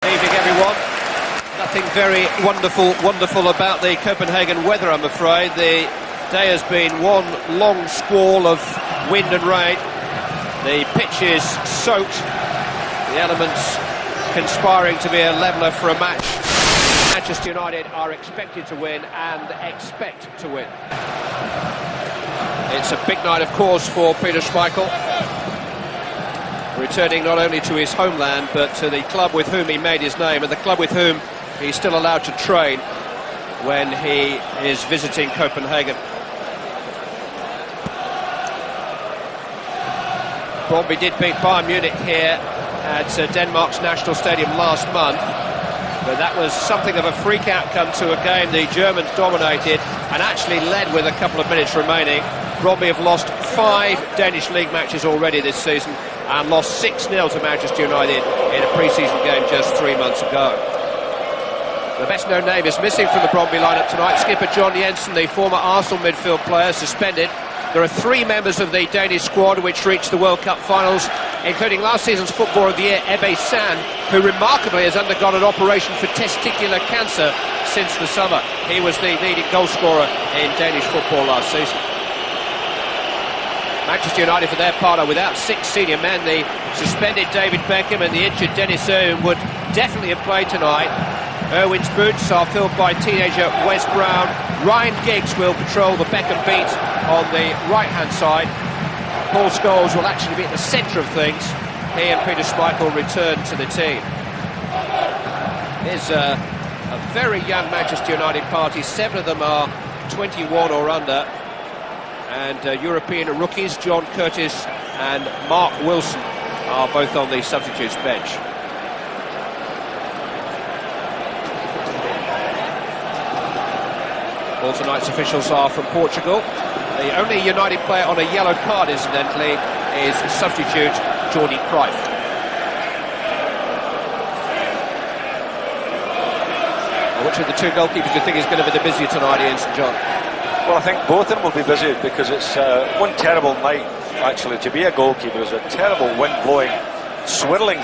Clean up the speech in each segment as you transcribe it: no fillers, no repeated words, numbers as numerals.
Evening, everyone. Nothing very wonderful about the Copenhagen weather, I'm afraid. The day has been one long squall of wind and rain. The pitch is soaked. The elements conspiring to be a leveller for a match. Manchester United are expected to win and expect to win. It's a big night, of course, for Peter Schmeichel. Returning not only to his homeland, but to the club with whom he made his name, and the club with whom he's still allowed to train when he is visiting Copenhagen. Brøndby did beat Bayern Munich here at Denmark's National Stadium last month, but that was something of a freak outcome to a game the Germans dominated and actually led with a couple of minutes remaining. Brøndby have lost 5 Danish league matches already this season and lost 6-0 to Manchester United in a pre-season game just 3 months ago. The best-known name is missing from the Brøndby lineup tonight. Skipper John Jensen, the former Arsenal midfield player, suspended. There are 3 members of the Danish squad which reached the World Cup finals, including last season's Footballer of the Year, Ebbe Sand, who remarkably has undergone an operation for testicular cancer since the summer. He was the leading goalscorer in Danish football last season. Manchester United, for their part, are without 6 senior men. The suspended David Beckham and the injured Dennis Irwin would definitely have played tonight. Irwin's boots are filled by teenager Wes Brown. Ryan Giggs will patrol the Beckham beat on the right-hand side. Paul Scholes will actually be at the centre of things. He and Peter Schmeichel return to the team. Here's a very young Manchester United party. 7 of them are 21 or under. And European rookies, John Curtis and Mark Wilson, are both on the substitutes bench. All tonight's officials are from Portugal. The only United player on a yellow card, incidentally, is substitute Jordi Cruyff. Which of the 2 goalkeepers do you think is going to be the busier tonight, Ian St John? Well, I think both of them will be busy because it's one terrible night, actually, to be a goalkeeper. There's a terrible wind blowing, swirling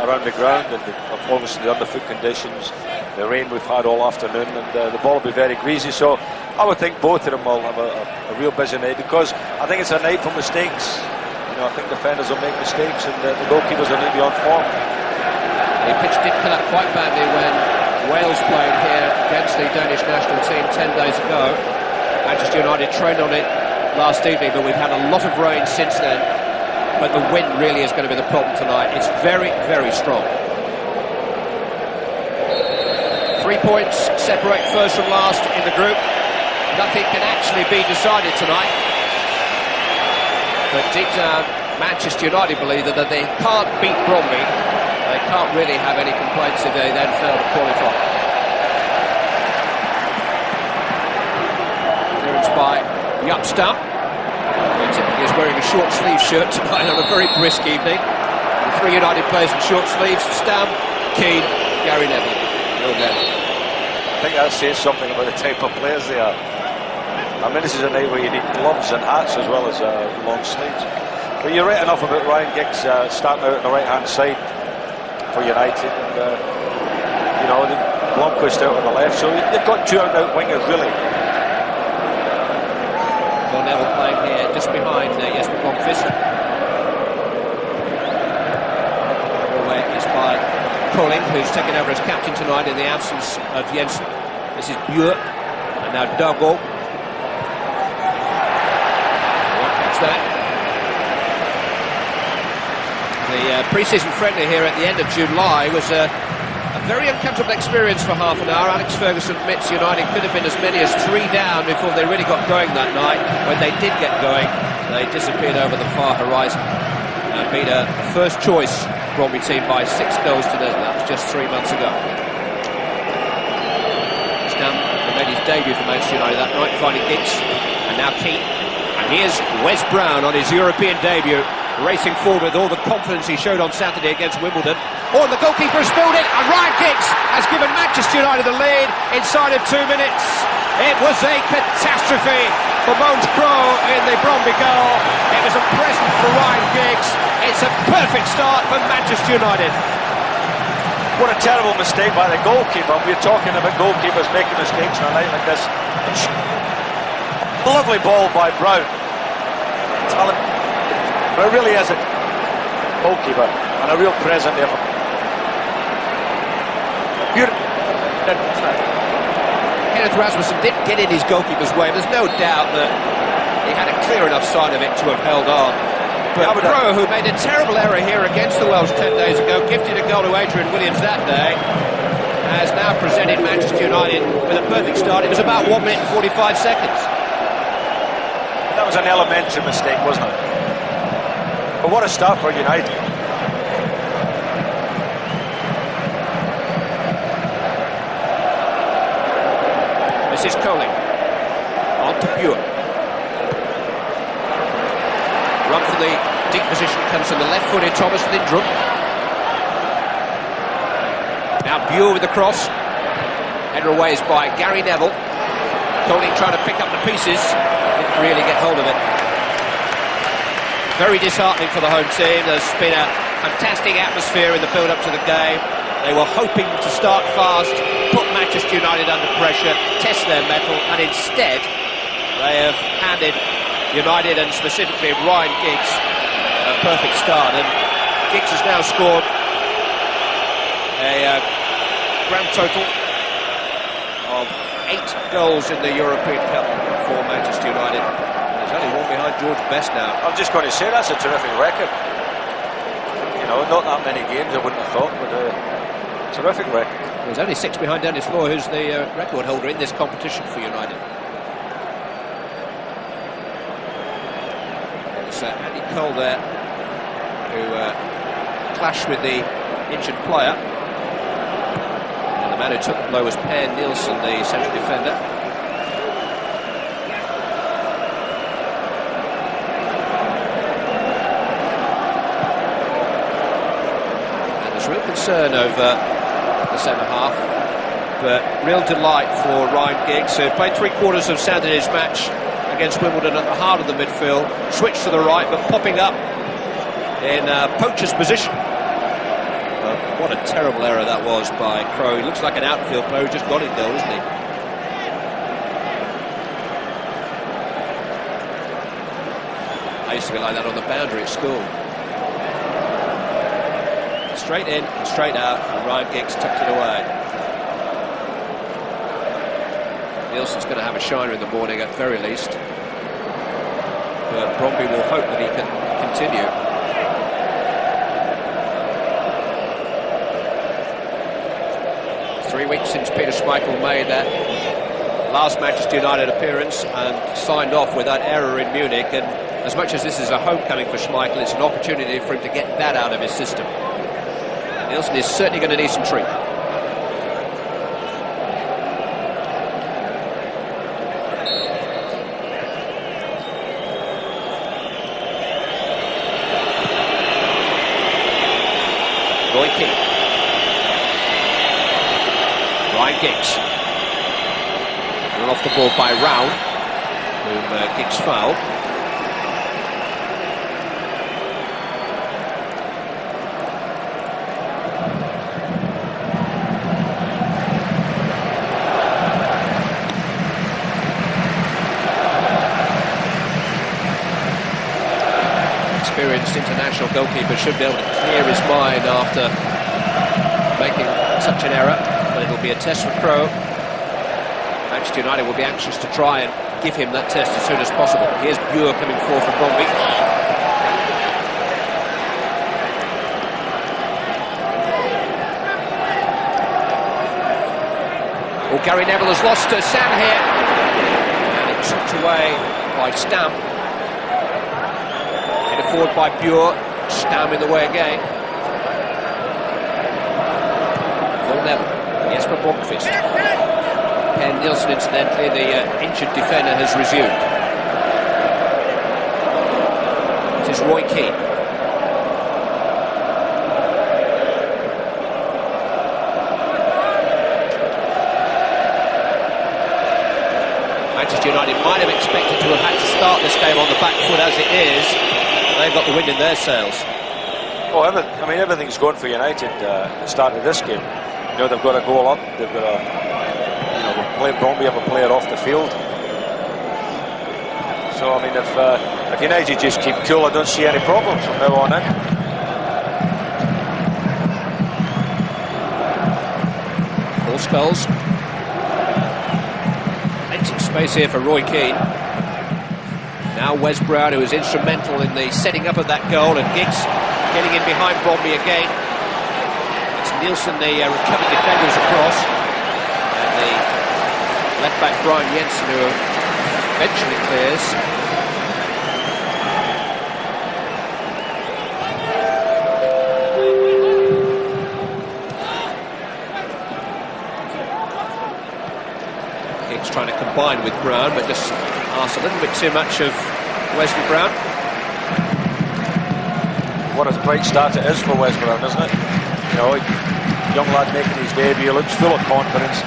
around the ground, and obviously the underfoot conditions, the rain we've had all afternoon, and the ball will be very greasy. So I would think both of them will have a real busy night, because I think it's a night for mistakes. You know, I think defenders will make mistakes, and the goalkeepers will need to be on form. The pitch did fill up quite badly when Wales played here against the Danish national team 10 days ago. Manchester United trained on it last evening, but we've had a lot of rain since then. But the wind really is going to be the problem tonight. It's very, very strong. 3 points separate first from last in the group. Nothing can actually be decided tonight. But deep down, Manchester United believe that they can't beat Brøndby. They can't really have any complaints if they then fail to qualify. Clearance by Yupstam. He typically is wearing a short sleeve shirt tonight on a very brisk evening. The 3 United players in short sleeves: Stam, Keane, Gary Neville. I think that says something about the type of players they are. I mean, this is a night where you need gloves and hats as well as long sleeves. But you're right enough about Ryan Giggs starting out on the right-hand side for United, and you know, Blomqvist out on the left, so you've got 2 out wingers really. Well, Neville playing here just behind Jesper Blomqvist. Away is by Kolding, who's taken over as captain tonight in the absence of Jensen. This is Bjørk, and now Doggo. Catch that. The pre-season friendly here at the end of July was a very uncomfortable experience for half an hour. Alex Ferguson admits United could have been as many as 3 down before they really got going that night. When they did get going, they disappeared over the far horizon and beat a first-choice Brøndby team by 6 goals to 0. That was just 3 months ago. Stam made his debut for Manchester United that night, finding Giggs, and now Keane. And here's Wes Brown on his European debut, racing forward with all the confidence he showed on Saturday against Wimbledon. Oh, and the goalkeeper has spilled it, and Ryan Giggs has given Manchester United the lead inside of 2 minutes. It was a catastrophe for Måns Krogh in the Brøndby goal. It was a present for Ryan Giggs. It's a perfect start for Manchester United. What a terrible mistake by the goalkeeper. We're talking about goalkeepers making mistakes on a night like this. Lovely ball by Brown. Talent. But it really is a goalkeeper and a real present there. Kenneth Rasmussen didn't get in his goalkeeper's way. There's no doubt that he had a clear enough sign of it to have held on. But Crowe, who made a terrible error here against the Welsh 10 days ago, gifted a goal to Adrian Williams that day, has now presented Manchester United with a perfect start. It was about 1 minute and 45 seconds. That was an elementary mistake, wasn't it? But what a start for United. This is Coley. On to Pure. Run from the deep position comes from the left-footed Thomas Lindrum. Now Bure with the cross. Header away is by Gary Neville. Coley trying to pick up the pieces. Didn't really get hold of it. Very disheartening for the home team. There's been a fantastic atmosphere in the build-up to the game. They were hoping to start fast, put Manchester United under pressure, test their mettle, and instead they have handed United, and specifically Ryan Giggs, a perfect start. And Giggs has now scored a grand total of 8 goals in the European Cup for Manchester United. There's only one behind George Best now. I'm just going to say that's a terrific record. You know, not that many games I wouldn't have thought, but terrific record. There's only 6 behind Dennis Law, who's the record holder in this competition for United. It's Andy Cole there, who clashed with the injured player. And the man who took the blow was Per Nielsen, the central defender. And there's real concern over the centre half, but real delight for Ryan Giggs, who played 3/4 of Saturday's match against Wimbledon at the heart of the midfield, switched to the right but popping up in poacher's position. But what a terrible error that was by Crowe. He looks like an outfield player who just got it goal, isn't he? I used to be like that on the boundary at school. Straight in, straight out, and Ryan Giggs tucked it away. Nielsen's going to have a shiner in the morning at very least. But Brøndby will hope that he can continue. Three weeks since Peter Schmeichel made that last Manchester United appearance and signed off with that error in Munich. And as much as this is a homecoming for Schmeichel, it's an opportunity for him to get that out of his system. Nielsen is certainly going to need some treatment. Roy Keane. Ryan Giggs. Run off the ball by Rao, whom Giggs fouled. Experienced international goalkeeper should be able to clear his mind after making such an error, but it'll be a test for Crowe. Manchester United will be anxious to try and give him that test as soon as possible. Here's Bure coming forward from Brøndby. Oh, Gary Neville has lost Sam here, and it's tucked away by Stam. Forward by Bure, Stam in the way again. Full Neville, Jesper Blomqvist. Per Nielsen, incidentally, the injured defender, has resumed. It is Roy Keane. Manchester United might have expected to have had to start this game on the back foot as it is. They've got the wind in their sails. Oh, I mean, everything's going for United at the start of this game. You know, they've got a goal up, they've got a, Brøndby have a player off the field. So, I mean, if United just keep cool, I don't see any problems from now on in. Paul Scholes. Plenty of space here for Roy Keane. Now Wes Brown, who was instrumental in the setting up of that goal, and Giggs getting in behind Brøndby again. It's Nielsen, the recovered defenders across, and the left-back Brian Jensen, who eventually clears. Giggs trying to combine with Brown, but just asks a little bit too much of Wesley Brown. What a great start it is for Wes Brown, isn't it? You know, young lad making his debut, looks full of confidence,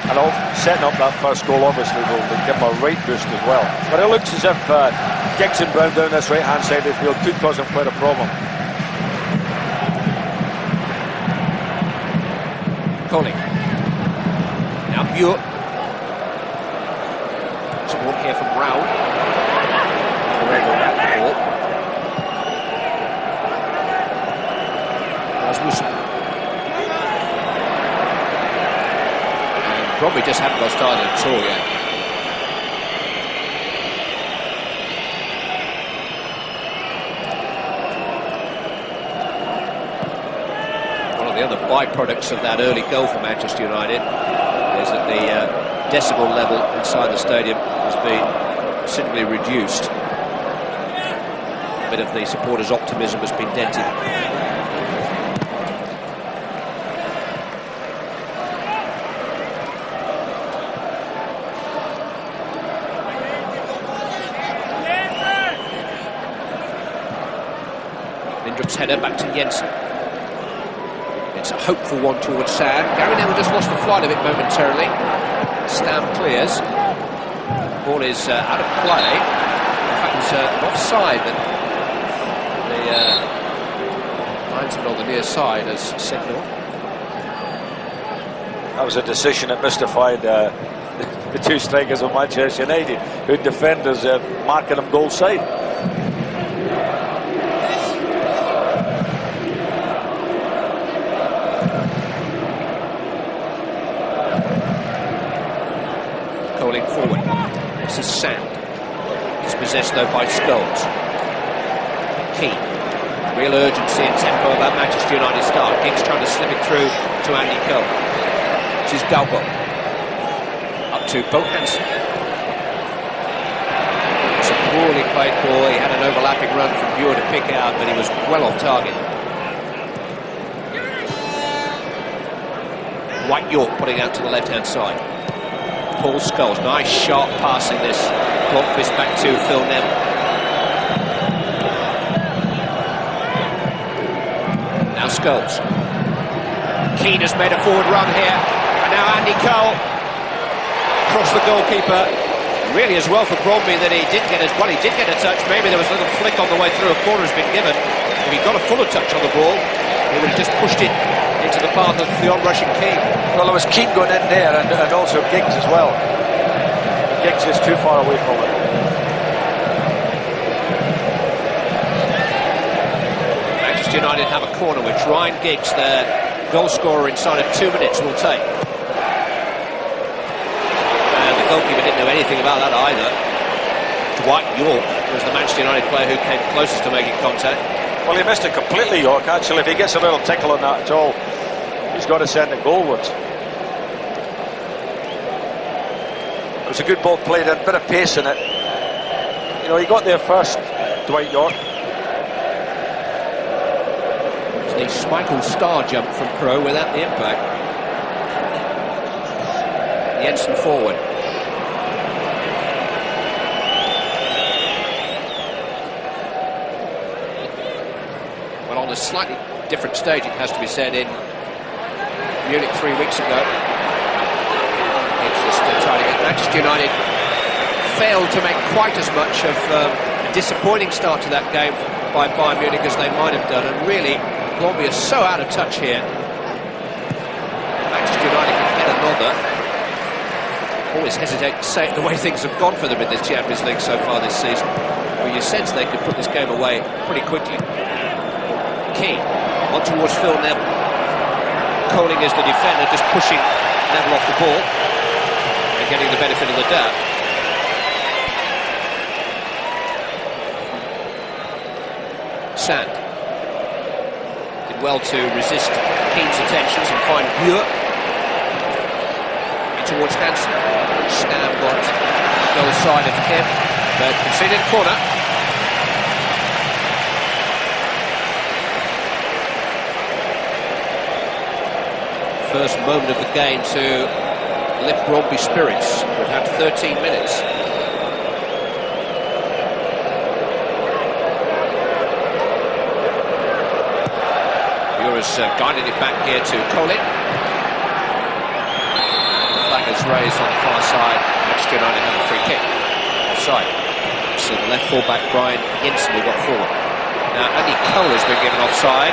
and setting up that first goal obviously will give him a right boost as well. But it looks as if Giggs and Brown down this right-hand side of the field could cause him quite a problem. Colling. Now Buer. Some work here from Brown. Rasmussen. Brøndby just haven't got started at all yet. One of the other byproducts of that early goal for Manchester United is that the decibel level inside the stadium has been considerably reduced. A bit of the supporters' optimism has been dented. Lindrup's header back to Jensen. It's a hopeful one towards Sam. Gary Neville just lost the flight of it momentarily. Stam clears. Ball is out of play. In fact, it's an offside that the linesman on the near side has signalled. That was a decision that mystified the two strikers of Manchester United, who defenders marking them goal side. Calling forward. This is Sand. It's possessed though by Scholes. Keane. Real urgency and tempo about Manchester United start. Giggs trying to slip it through to Andy Cole. This is Dalbo. Up to Bo Hansen. It's a poorly played ball. He had an overlapping run from Buer to pick out, but he was well off target. White York putting out to the left-hand side. Paul Scholes, nice sharp passing this. Blomqvist back to Phil Neville. Now Scholes. Keane has made a forward run here, and now Andy Cole across the goalkeeper. Really as well for Brøndby that he did get a touch. Maybe there was a little flick on the way through. A corner has been given. If he got a fuller touch on the ball, he would have just pushed it into the path of the on-rushing Keane. Well, there was Keane going in there, and also Giggs as well. Giggs is too far away from it. Manchester United have a corner which Ryan Giggs, their goal scorer inside of 2 minutes, will take. And the goalkeeper didn't know anything about that either. Dwight York was the Manchester United player who came closest to making contact. Well, he missed it completely, York, actually. If he gets a little tickle on that at all, he's got to send it goalwards. It was a good ball played in, a bit of pace in it. You know, he got there first, Dwight York. It's the Schmeichel star jump from Pro without the impact. Jensen forward. Well, on a slightly different stage, it has to be said, in Munich 3 weeks ago. It's just trying to get Manchester United failed to make quite as much of a disappointing start to that game by Bayern Munich as they might have done, and really, Brøndby are so out of touch here. Manchester United can get another. Always hesitate to say it the way things have gone for them in the Champions League so far this season. Well, you sense they could put this game away pretty quickly. Keane, on towards Phil Neville. Coling is the defender, just pushing Neville off the ball and getting the benefit of the doubt. Sand did well to resist Keane's attentions and find Buer towards Hansen. Stam got the other side of him, but conceded corner. First moment of the game to lift Brøndby spirits. We've had 13 minutes. Buer's guided it back here to Colin. The flag is raised on the far side. Manchester United have a free kick. Offside. So the left full-back Brian Jensen who got forward. Now Andy Cole has been given offside.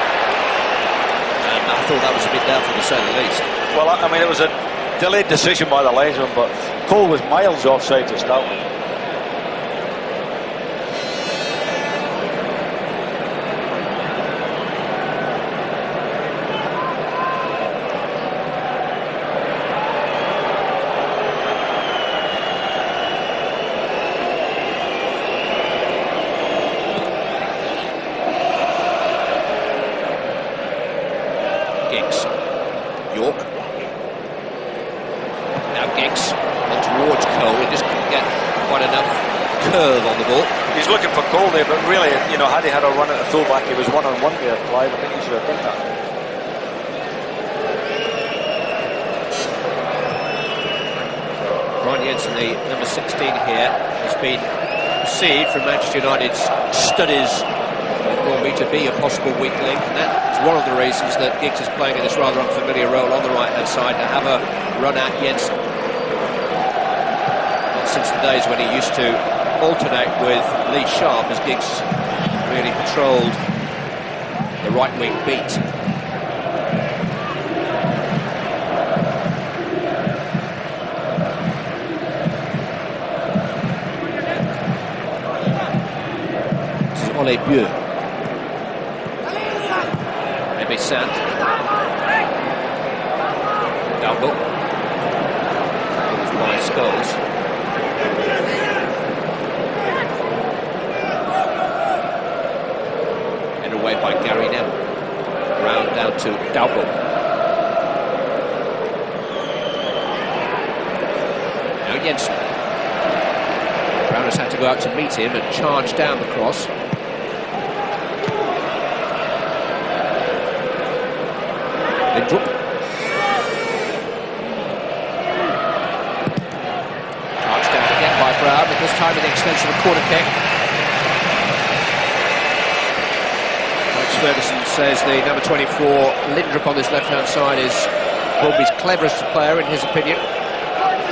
And I thought that was a bit doubtful to say the least. Well, I mean, it was a delayed decision by the linesman, but Cole was miles offside to start with. York. Now Giggs on towards Cole. He just couldn't get quite enough curve on the ball. He's looking for Cole there, but really, you know, had he had a run at the fullback, he was one-on-one there, Clive. I think he should have done that. Brian Jensen, the number 16 here, has been perceived from Manchester United's studies Brøndby to be a possible weak link, and that's one of the reasons that Giggs is playing in this rather unfamiliar role on the right-hand side to have a run at Jensen. Not since the days when he used to alternate with Lee Sharp as Giggs really patrolled the right-wing beat. This is Ole Buer. Maybe Sand. Double. It was by Scholes. And away by Gary Neville. Round down to Double. Now Jensen. Brown has had to go out to meet him and charge down the cross. Lindrup. Charged down again by Brown, but this time at the expense of a corner kick. Coach Ferguson says the number 24, Lindrup, on this left-hand side is Brøndby's cleverest player, in his opinion.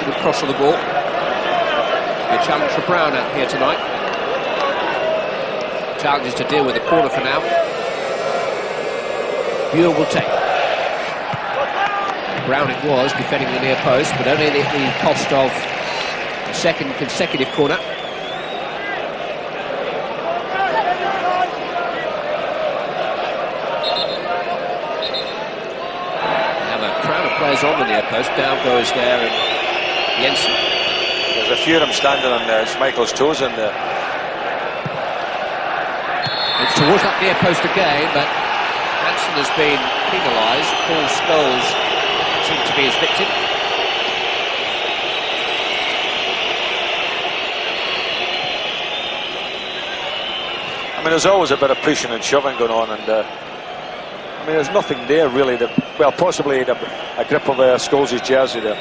Good cross on the ball. A challenge for Brown out here tonight. Challenge is to deal with the corner for now. Buer will take. Brown it was, defending the near post, but only at the cost of a second consecutive corner. Have a crowd of players on the near post. Down goes there, and Jensen. There's a few of them standing on Schmeichel's toes in there. It's towards that near post again, but Hansen has been penalised. Paul Scholes seemed to be his victim. I mean, there's always a bit of pushing and shoving going on, and I mean, there's nothing there really. Well, possibly a grip of Scholes' jersey there.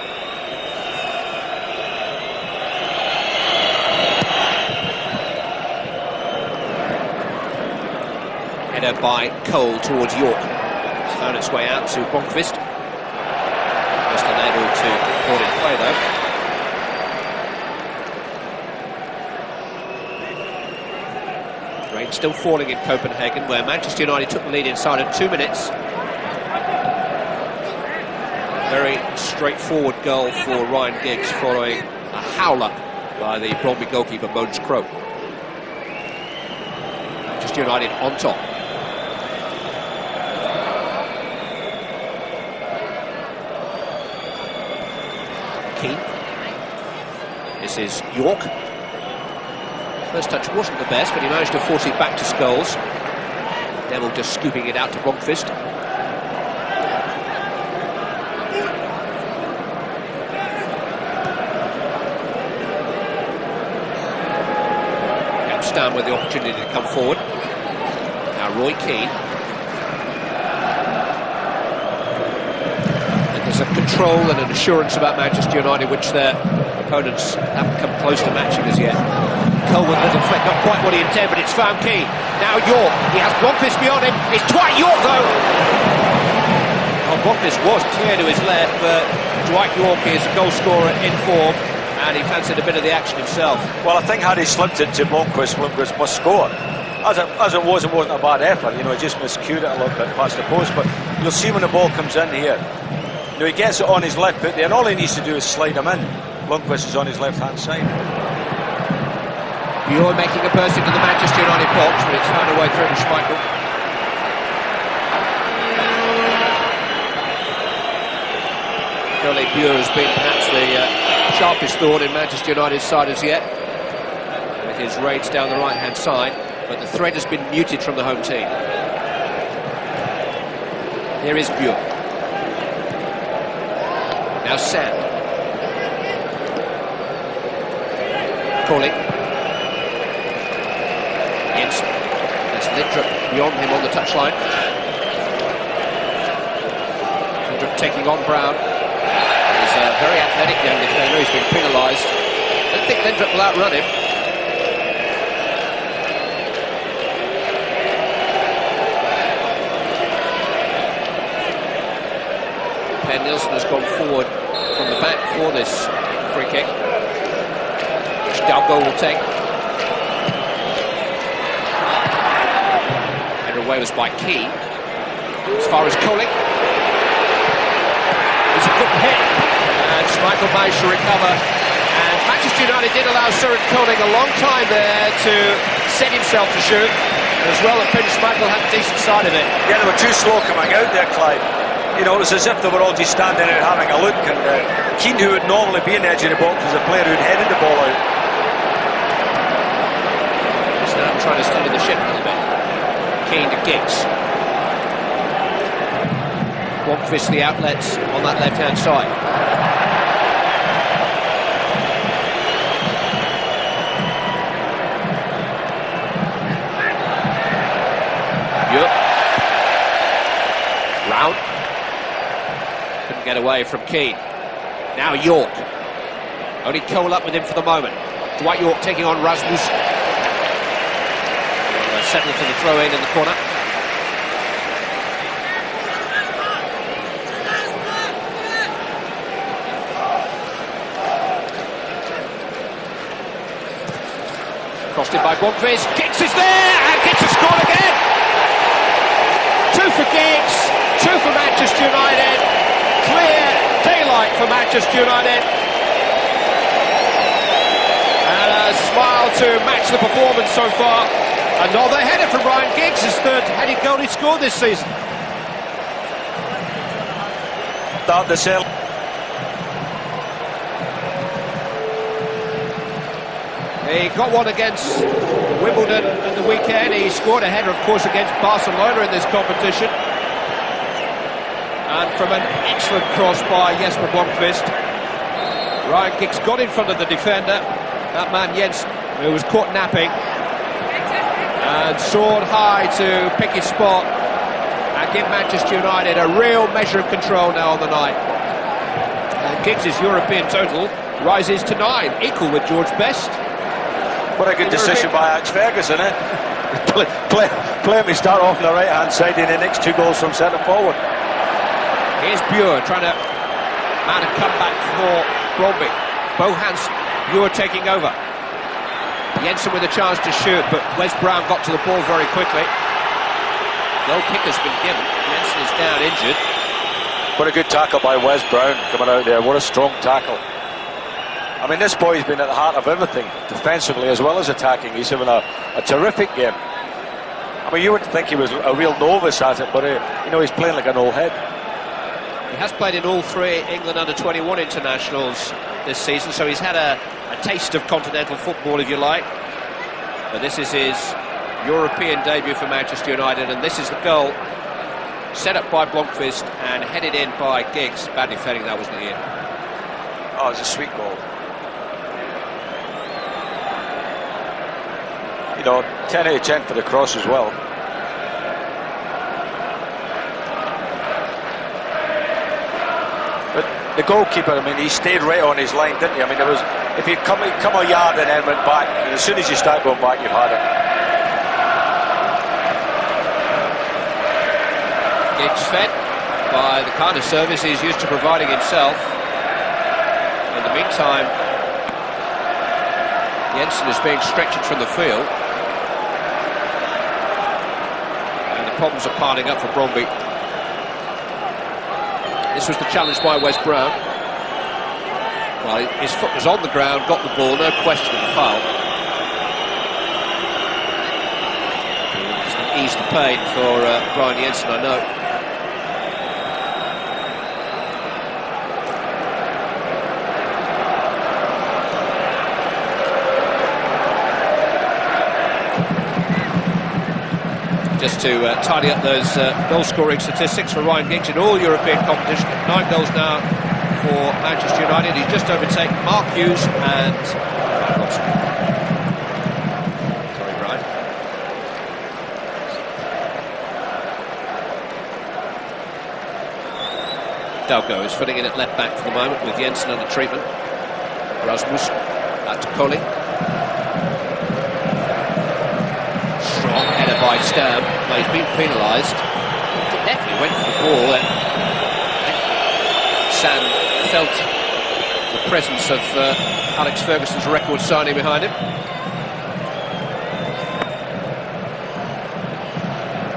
Header by Cole towards York. It's found its way out to Bonquist. Just unable to record in play though. rain still falling in Copenhagen, where Manchester United took the lead inside of 2 minutes. Very straightforward goal for Ryan Giggs following a howler by the Brøndby goalkeeper Mogens Krogh. Manchester United on top. Keane. This is York. First touch wasn't the best, but he managed to force it back to Scholes. Neville just scooping it out to Blomqvist. Down with the opportunity to come forward. Now Roy Keane. And there's a control and an assurance about Manchester United which their opponents haven't come close to matching as yet. Colwood, little flick, not quite what he intended, but it's found Keane. Now York, he has Blomqvist beyond him. It's Dwight York though. Oh, Blomqvist was clear to his left, but Dwight York is a goal scorer in form. And he fancied a bit of the action himself. Well, I think had he slipped it to Blomqvist, Blomqvist must score. As it was, it wasn't a bad effort. You know, he just miscued it a little bit past the post. But you'll see when the ball comes in here, you know, he gets it on his left foot there, and all he needs to do is slide him in. Blomqvist is on his left-hand side. Bjorn making a burst into the Manchester United box, but it's found a way through to Schmeichel. Jolie Bure has been perhaps the sharpest thorn in Manchester United's side as yet, with his raids down the right-hand side, but the threat has been muted from the home team. Here is Bure. Now Sam. Calling. Jensen. That's Lindrup beyond him on the touchline. Lindrup taking on Brown. Very athletic young defender, he's been penalised. I don't think Lindrup will outrun him. Ben Nielsen has gone forward from the back for this free kick, which Dalgo will take. Header away was by Keane. As far as Colling. It's a good hit. And Schmeichel managed to recover, and Manchester United did allow Søren Koning a long time there to set himself to shoot, and as well as Schmeichel had a decent side of it. Yeah, they were too slow coming out there, Clive. You know, it was as if they were all just standing there having a look, and Keane, who would normally be in the edge of the box, was a player who'd headed the ball out. He's now trying to steady the ship a little bit. Keane to Giggs. Blomqvist the outlets on that left-hand side. Round. Couldn't get away from Keane. Now York. Only Cole up with him for the moment. Dwight York taking on Rasmus. Settled for the throw-in the corner. Crossed in by Blomqvist. Giggs is there, and Giggs has scored again. 2 for Giggs, 2 for Manchester United. Clear daylight for Manchester United. And a smile to match the performance so far. Another header from Ryan Giggs, his third headed goal he scored this season. Start the sale. He got one against Wimbledon at the weekend. He scored a header, of course, against Barcelona in this competition. And from an excellent cross by Jesper Blomqvist, Ryan Giggs got in front of the defender, that man Jensen, who was caught napping, and soared high to pick his spot and give Manchester United a real measure of control now on the night. And Giggs' European total rises to 9, equal with George Best. What a good decision by Alex Ferguson, eh? Play me start off on the right-hand side and the next 2 goals from centre forward. Here's Bure trying to mount a comeback for Brøndby. Bo Hansen, Bure taking over. Jensen with a chance to shoot, but Wes Brown got to the ball very quickly. Goal kick has been given. Jensen is down injured. What a good tackle by Wes Brown coming out there. What a strong tackle. I mean, this boy's been at the heart of everything, defensively as well as attacking. He's having a terrific game. I mean, you wouldn't think he was a real novice at it, but you know, he's playing like an old head. He has played in all 3 England under-21 internationals this season, so he's had a taste of continental football, if you like. But this is his European debut for Manchester United, and this is the goal set up by Blomqvist and headed in by Giggs. Bad defending, that wasn't in. Oh, it's a sweet goal. You know, 10 out of 10 for the cross as well. But the goalkeeper, I mean, he stayed right on his line, didn't he? I mean, if he'd come a yard and then went back, and as soon as you start going back, you've had it. Giggs fed by the kind of service he's used to providing himself. In the meantime, Jensen is being stretched from the field. And the problems are piling up for Brøndby. This was the challenge by Wes Brown. Well, his foot was on the ground, got the ball, no question of the foul. Doesn't ease the pain for Brian Jensen, I know. Just to tidy up those goal-scoring statistics for Ryan Giggs in all European competition. 9 goals now for Manchester United. He's just overtaken Mark Hughes and sorry, Brian. Dalgo is filling in at left back for the moment with Jensen under treatment. Rasmus back to Colling. Strong header by Sturm. Well, he's been penalised. Definitely went for the ball. And Sam felt the presence of Alex Ferguson's record signing behind him.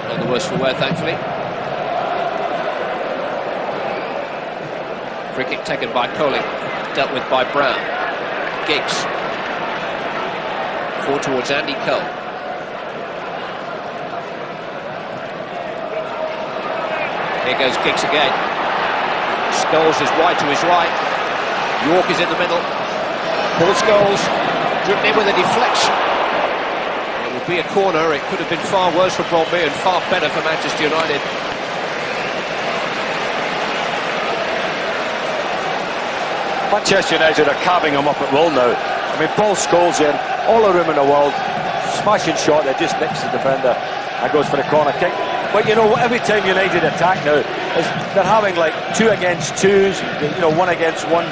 Not the worse for wear, thankfully. Free kick taken by Colling, dealt with by Brown. Giggs. Forward towards Andy Cole. Here goes Giggs again. Scholes is wide to his right. York is in the middle. Paul Scholes driven in with a deflection. It would be a corner. It could have been far worse for Brøndby and far better for Manchester United. Manchester United are carving him up at will now. I mean, Paul Scholes in, all the room in the world, smashing shot that just nicks the defender and goes for the corner kick. But you know, every time United attack now, they're having like 2 against 2s, you know, 1 against 1s.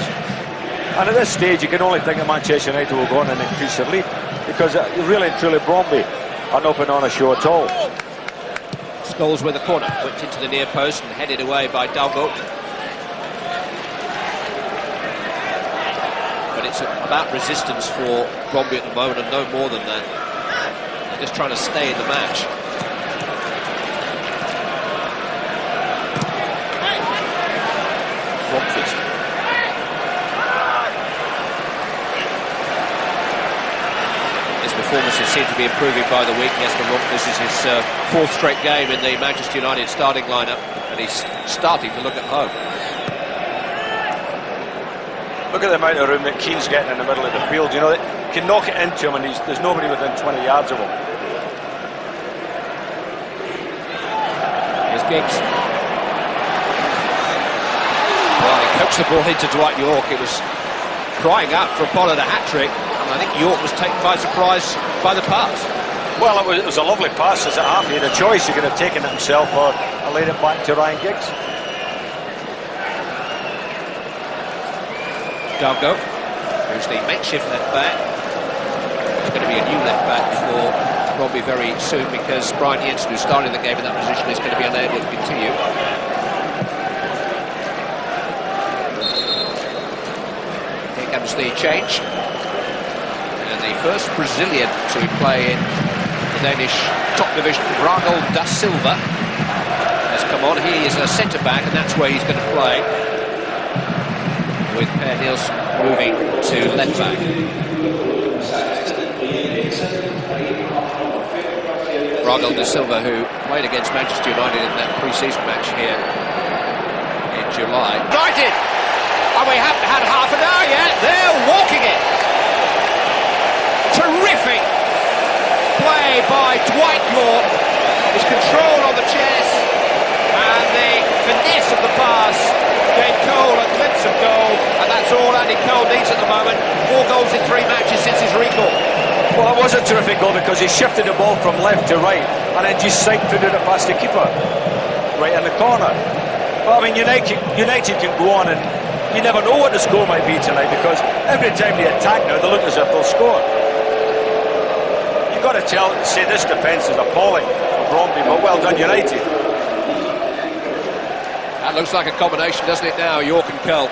And at this stage, you can only think that Manchester United will go on and increase their lead, because really and truly Brøndby are not putting on a show at all. Scholes with the corner, whipped into the near post and headed away by Dalgo. But it's about resistance for Brøndby at the moment, and no more than that. They're just trying to stay in the match. Blomqvist. His performances seem to be improving by the week. Yes, this is his 4th straight game in the Manchester United starting lineup, and he's starting to look at home. Look at the amount of room that Keane's getting in the middle of the field. You know, they can knock it into him, and there's nobody within 20 yards of him. Here's Giggs. Well, he coaxed the ball into Dwight York. It was crying out for Apollo the hat-trick, and I think York was taken by surprise by the pass. Well, it was a lovely pass as a half. He had a choice. He could have taken it himself or laid it back to Ryan Giggs. Dalgo, who's the makeshift left back. It's going to be a new left back for Brøndby very soon, because Brian Jensen, who started the game in that position, is going to be unable to continue. Here comes the change. And the first Brazilian to play in the Danish top division, Brøndby da Silva, has come on. He is a centre-back, and that's where he's going to play, with Per Nielsen moving to left-back. Brøndby da Silva, who played against Manchester United in that pre-season match here in July. United! And we haven't had half an hour yet. They're walking it. Terrific play by Dwight York. His control on the chest and the finesse of the pass gave Cole a glimpse of goal, and that's all Andy Cole needs at the moment. 4 goals in 3 matches since his recall. Well, it was a terrific goal because he shifted the ball from left to right and then just side-footed it past the keeper right in the corner. But I mean, United can go on, and you never know what the score might be tonight, because every time they attack now, they look as if they'll score. You've got to say this defence is appalling for Brøndby, but well done, United. That looks like a combination, doesn't it now, York and Cole?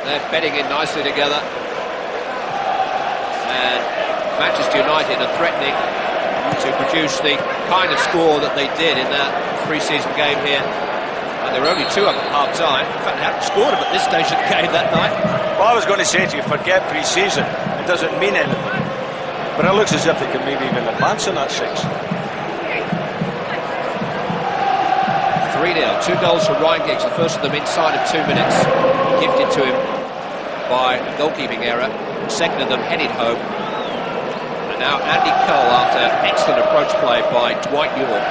They're bedding in nicely together. And Manchester United are threatening to produce the kind of score that they did in that pre-season game here. And they were only 2 up at half-time. In fact, they hadn't scored them at this stage of the game that night. Well, I was going to say to you, forget pre-season. It doesn't mean anything. But it looks as if they can maybe even advance in that 6. 3-0, 2 goals for Ryan Giggs, the first of them inside of 2 minutes, gifted to him by a goalkeeping error. The second of them headed home. And now Andy Cole, after excellent approach play by Dwight York,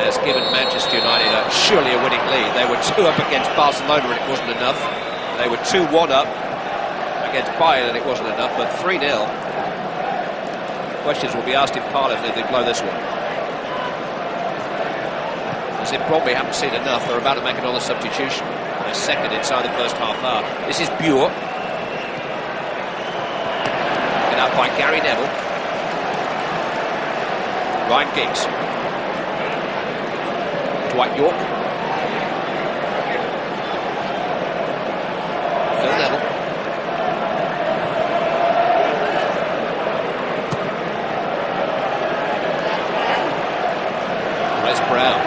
has given Manchester United surely a winning lead. They were 2 up against Barcelona and it wasn't enough. They were 2-1 up against Bayern and it wasn't enough, but 3-0. Questions will be asked in Parliament if they blow this one. As if Brøndby haven't seen enough, they're about to make another substitution. A second inside the first half hour. This is Bure. Get up by Gary Neville. Ryan Giggs. Dwight York. Phil Neville. Wes Brown.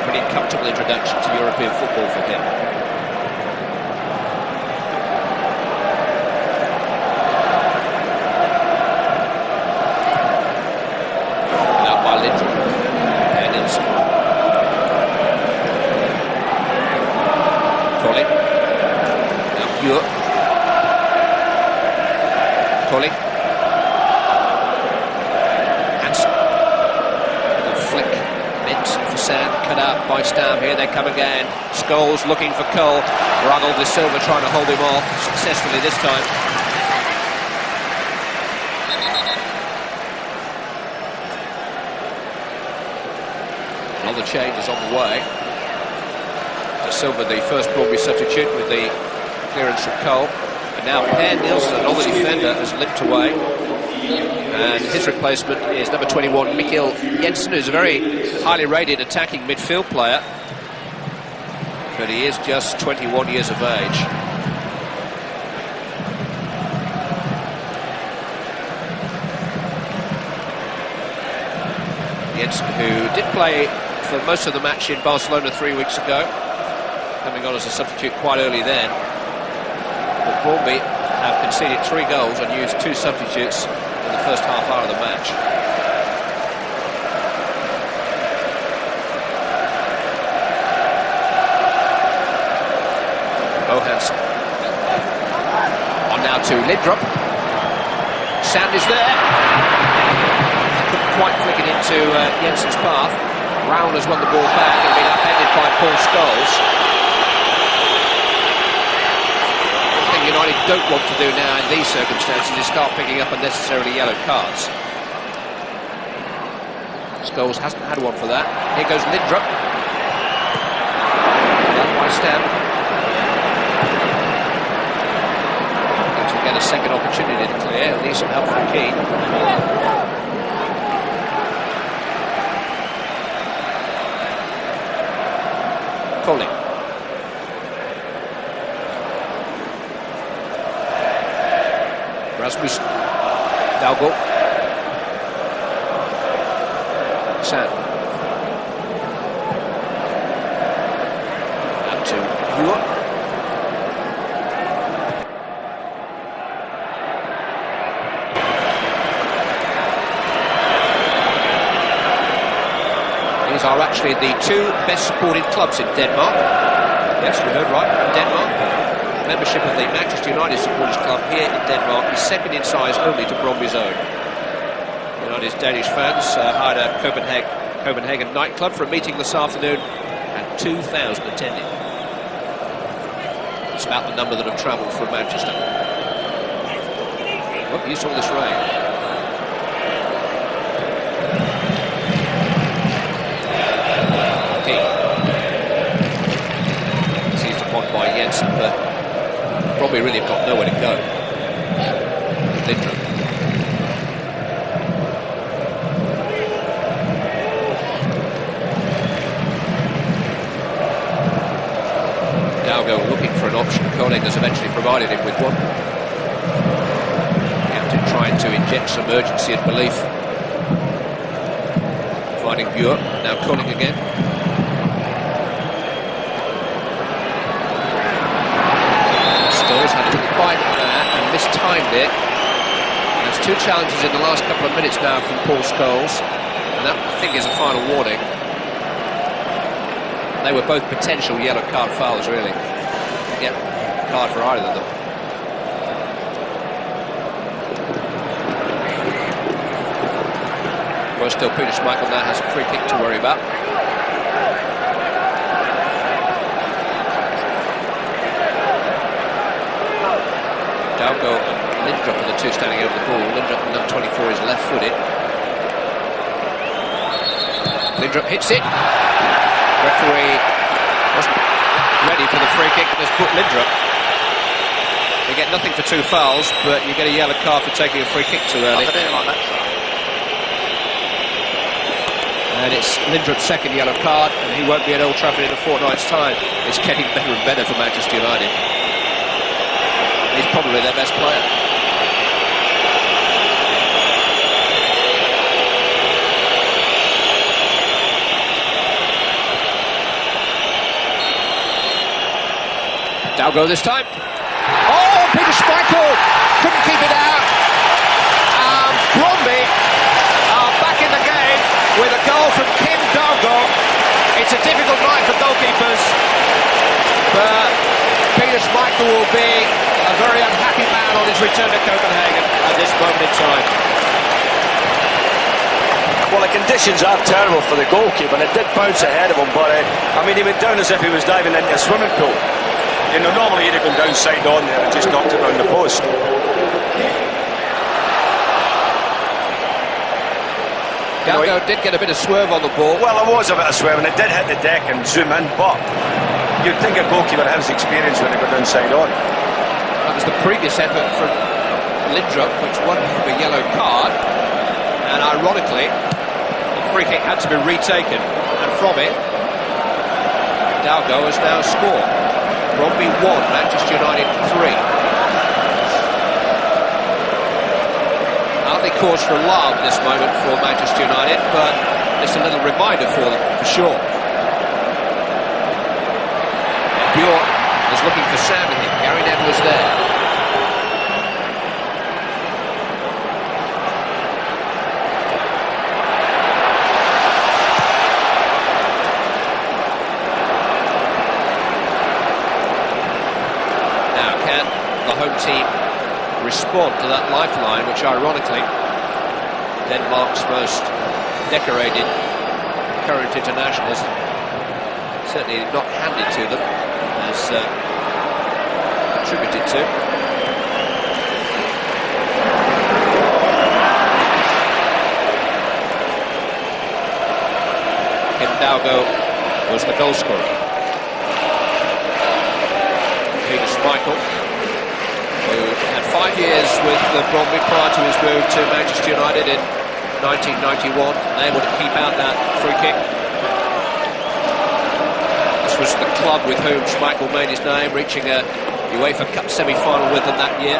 Pretty comfortable introduction to European football for him. And out by Lindrum. And Nielsen. Colin. Now Bure. Colin. Hansen. The flick. Mint for Sand. Cut out by Stam. Here they come again. Scholes looking for Cole. Brøndby da Silva trying to hold him off. Successfully this time. Another change is on the way. Da Silva, the first Brøndby substitute, with the clearance from Cole. And now Per Nielsen, another defender, has limped away. And his replacement is number 21, Mikkel Jensen, who's a very highly rated attacking midfield player. But he is just 21 years of age. Jensen, who did play for most of the match in Barcelona 3 weeks ago, coming on as a substitute quite early then. But Brøndby have conceded 3 goals and used 2 substitutes in the first half hour of the match. Johansson. On now to Lindrum. Sand is there. Couldn't quite flick it into Jensen's path. Brown has won the ball back and been upended by Paul Scholes. One thing United don't want to do now in these circumstances is start picking up unnecessarily yellow cards. Scholes hasn't had one for that. Here goes Lindrum. Done by Stam. Get a second opportunity to clear. He'll need some help from Keane. Colin. Rasmus Dalgo. San. And to Buer. These are actually the two best supported clubs in Denmark. Yes, we heard right, Denmark. Membership of the Manchester United Supporters Club here in Denmark is second in size only to Brøndby's own. United's Danish fans hired a Copenhagen nightclub for a meeting this afternoon, and 2,000 attended. It's about the number that have travelled from Manchester. Look, you saw this rain. Seized upon by Jensen, but Brøndby really have got nowhere to go. Lindrum. Dalgo looking for an option. Koning has eventually provided him with one. Captain trying to inject some urgency and belief. Finding Buer, now Koning again. Stalls had a little bite and mistimed it. There's two challenges in the last couple of minutes now from Paul Scholes, and that, I think, is a final warning. They were both potential yellow card fouls, really. Get a card for either of them. Well, still, Peter Schmeichel now has a free kick to worry about. Dalgo and Lindrup are the two standing over the ball. Lindrup, number 24, is left-footed. Lindrup hits it. Referee wasn't ready for the free kick and has put Lindrup. You get nothing for two fouls, but you get a yellow card for taking a free kick too early. And it's Lindrup's second yellow card, and he won't be at Old Trafford in a fortnight's time. It's getting better and better for Manchester United. He's probably their best player. Dalgo this time. Oh, Peter Schmeichel couldn't keep it out. Brøndby are back in the game with a goal from Kim Dalgo. It's a difficult night for goalkeepers, but Peter Schmeichel will be a very unhappy man on his return to Copenhagen at this moment in time. Well, the conditions are terrible for the goalkeeper, and it did bounce ahead of him, but I mean, he went down as if he was diving into a swimming pool. You know, normally he'd have gone down side on there and just knocked it round the post. Dalgo did get a bit of swerve on the ball. Well, there was a bit of swerve, and it did hit the deck and zoom in, but you'd think a goalkeeper has experience when he goes down side on. That was the previous effort from Lindrup, which won a yellow card, and ironically, the free kick had to be retaken, and from it, Dalgo has now scored. Brøndby 1, Manchester United 3. Hardly cause for alarm this moment for Manchester United, but it's a little reminder for them, for sure. Buer is looking for Sam with him. Gary Neville is there. Home team respond to that lifeline, which ironically Denmark's most decorated current internationals certainly not handed to them, has contributed to. Kim Dalgo was the goal scorer. Peter Schmeichel, who had 5 years with the Brøndby prior to his move to Manchester United in 1991, able to keep out that free kick. This was the club with whom Schmeichel made his name, reaching a UEFA Cup semi-final with them that year.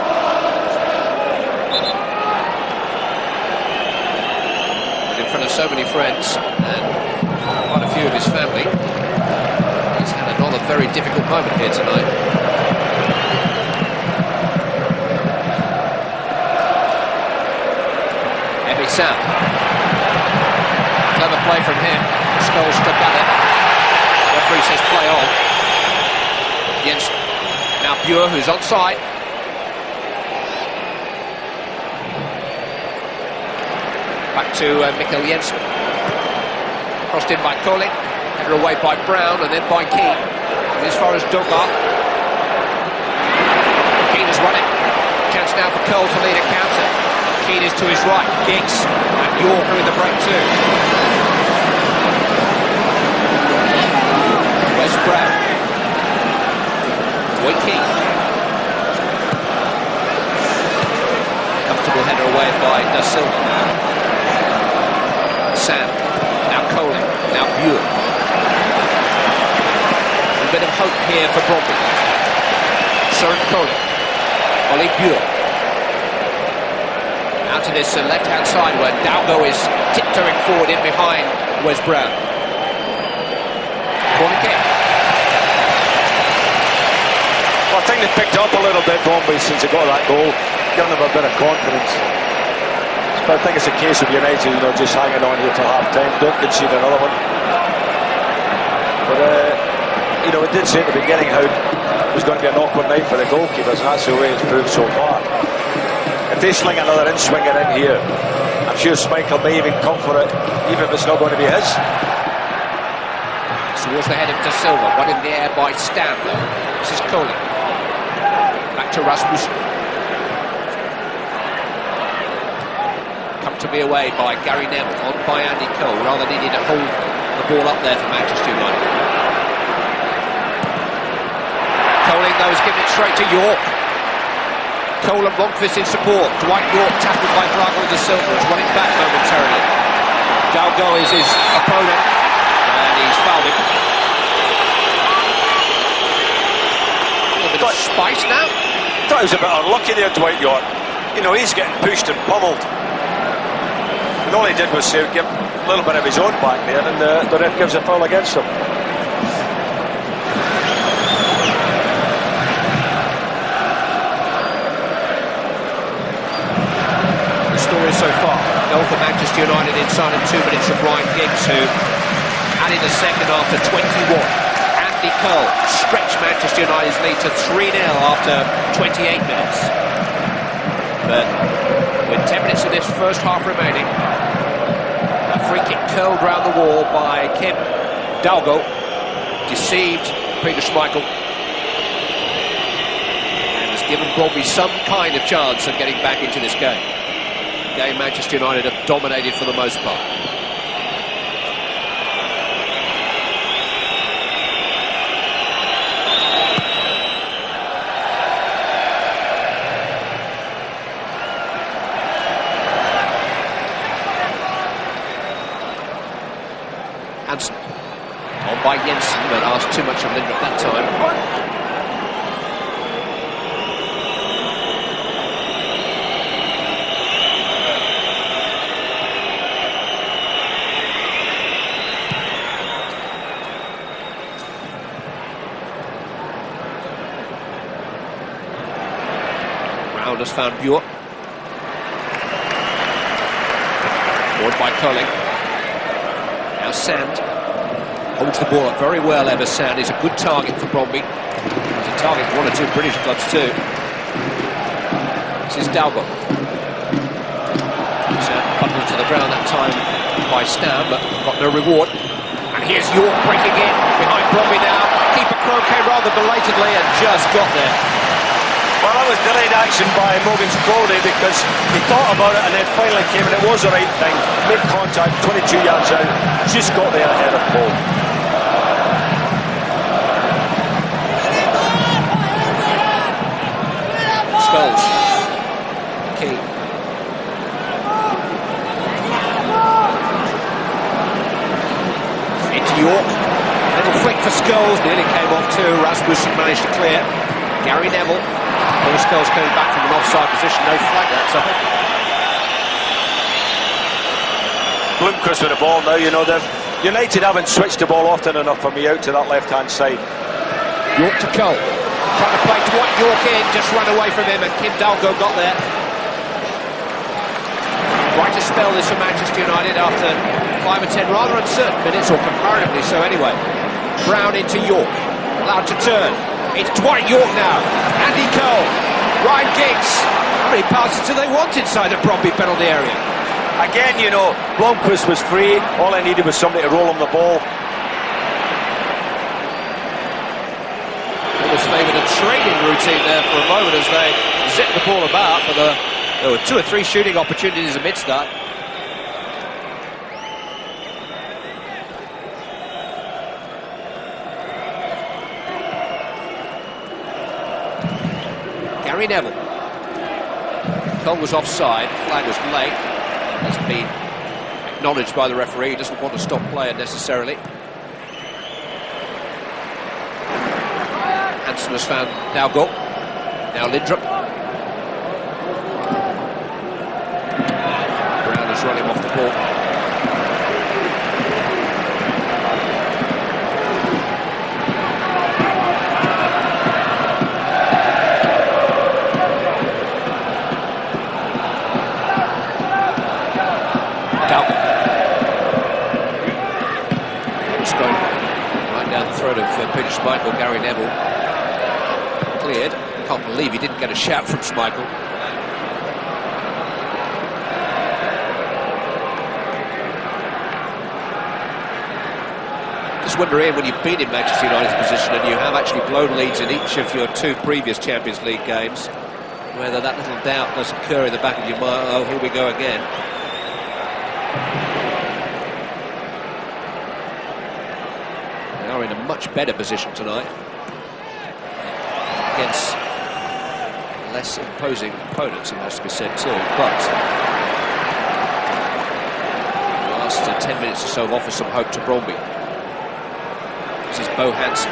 in front of so many friends and quite a few of his family. He's had another very difficult moment here tonight. Sam. Clever play from him. Scholes stuck at it. Referee says play on. Jens. Now Bure, who's onside. Back to Mikkel Jensen. Crossed in by Koling. Headed away by Brown and then by Keane. And as far as Dunbar. Keane has won it. Chance now for Cole to lead a counter. Keane is to his right, Giggs, and York are in the break too. Wes Brown. Roy Keane. Comfortable header away by Da Silva. Sam, now Koling, now Bure. A bit of hope here for Brøndby. Søren Koling, Ollie Bure. Out to this left-hand side where Dalgo is tiptoeing forward in behind Wes Brown. Corner kick. Well, I think they picked up a little bit, Brøndby, since they got that goal, giving them a bit of confidence. But I think it's a case of United, you know, just hanging on here till half-time. Don't concede another one. But, you know, we did say at the beginning how it was going to be an awkward night for the goalkeepers, and that's the way it's proved so far. If they sling another in-swinger in here, I'm sure Schmeichel may even come for it, even if it's not going to be his. Towards the head of Da Silva, one in the air by Stam. This is Koling. Back to Rasmussen. Comfortably away by Gary Neville, on by Andy Cole. Rather needed to hold the ball up there for Manchester United. Koling, though, is giving it straight to York. Cole and Blomqvist in support. Dwight York tackled by Drago Da Silva, has run it back momentarily. Dalgo is his opponent, and he's fouled him. A little bit of spice now. I thought he was a bit unlucky there, Dwight York. You know, he's getting pushed and pummeled. And all he did was give a little bit of his own back there, and the ref gives a foul against him. So far, goal for Manchester United inside of 2 minutes from Ryan Giggs, who added a second after 21. Andy Cole stretched Manchester United's lead to 3-0 after 28 minutes. But with 10 minutes of this first half remaining, a free kick curled round the wall by Kim Dalgo, deceived Peter Schmeichel, and has given Brøndby some kind of chance of getting back into this game. Manchester United have dominated for the most part. Hansen on by Jensen, but asked too much of Lindrup that time. Has found Bure. Forward by Koling. Now Sand holds the ball up very well. Ever Sand is a good target for Brøndby. He's a target for one or two British clubs too. This is Dalgo. Sand bundled to the ground that time by Stam, but got no reward. And here's York breaking in behind Brøndby now. Keeper Crowe rather belatedly and just got there. Well, that was delayed action by Morgan Scrody because he thought about it and then finally came, and it was the right thing. Made contact, 22 yards out, just got there ahead of Paul. Scholes. Key. Into York. Little flick for Scholes, nearly came off too. Rasmussen managed to clear. Gary Neville. Paul Scholes coming back from an offside position, no flag, that's a hook. Bloomquist with the ball now. You know, United haven't switched the ball often enough for me out to that left-hand side. York to Cole. Trying to play Dwight York in, just run away from him, and Kim Dalgo got there. Quite a spell this for Manchester United after 5 or 10 rather uncertain minutes, or comparatively so anyway. Brown into York, allowed to turn. It's Dwight York now. Andy Cole, Ryan Giggs. How many passes do they want inside the Brøndby penalty area? Again, you know, Blomqvist was free. All I needed was somebody to roll him the ball. Almost favoured a training routine there for a moment as they zipped the ball about, but there were 2 or 3 shooting opportunities amidst that. Gary Neville. Cole was offside, flag was late, has been acknowledged by the referee. He doesn't want to stop play unnecessarily. Hansen has found Dalgo. Now Lindrup. Brown has run him off the ball. Of Peter Schmeichel, Gary Neville cleared. Can't believe he didn't get a shout from Schmeichel. Just wonder, Ian, when you've been in Manchester United's position and you have actually blown leads in each of your 2 previous Champions League games, whether that little doubt does occur in the back of your mind, oh, here we go again. In a much better position tonight against less imposing opponents, it has to be said too, but the last 10 minutes or so offer some hope to Brøndby. This is Bo Hansen.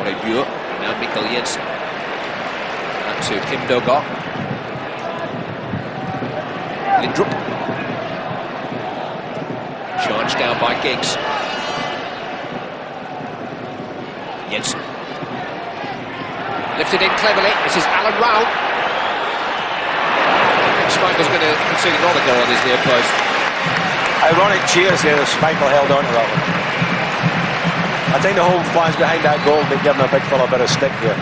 Ole Bure, now Mikkel Jensen. Back to Kim Dalgo. Lindrup. Charged down by Giggs. Jensen. Lifted in cleverly. This is Alan Round. Schmeichel's going to concede another goal on his near post. Ironic cheers here as Schmeichel held on to that one. I think the home fans behind that goal been giving a big fella a bit of stick here.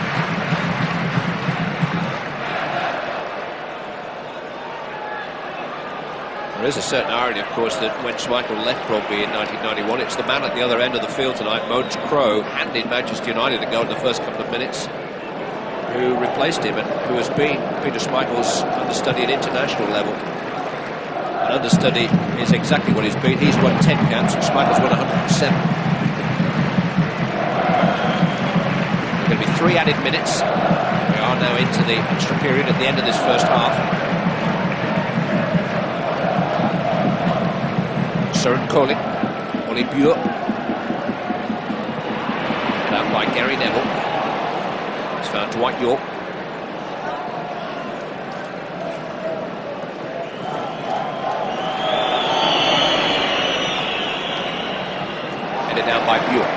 There is a certain irony, of course, that when Schmeichel left Brøndby in 1991, it's the man at the other end of the field tonight, Mogens Krogh, handed Manchester United a goal in the first couple of minutes, who replaced him and who has been Peter Schmeichel's understudy at international level. An understudy is exactly what he's been. He's won 10 caps and Schmeichel's won 107. There are going to be 3 added minutes. We are now into the extra period at the end of this first half. Søren Koling, Ole Bure, down by Gary Neville. He's found Dwight York. Headed down by Bure.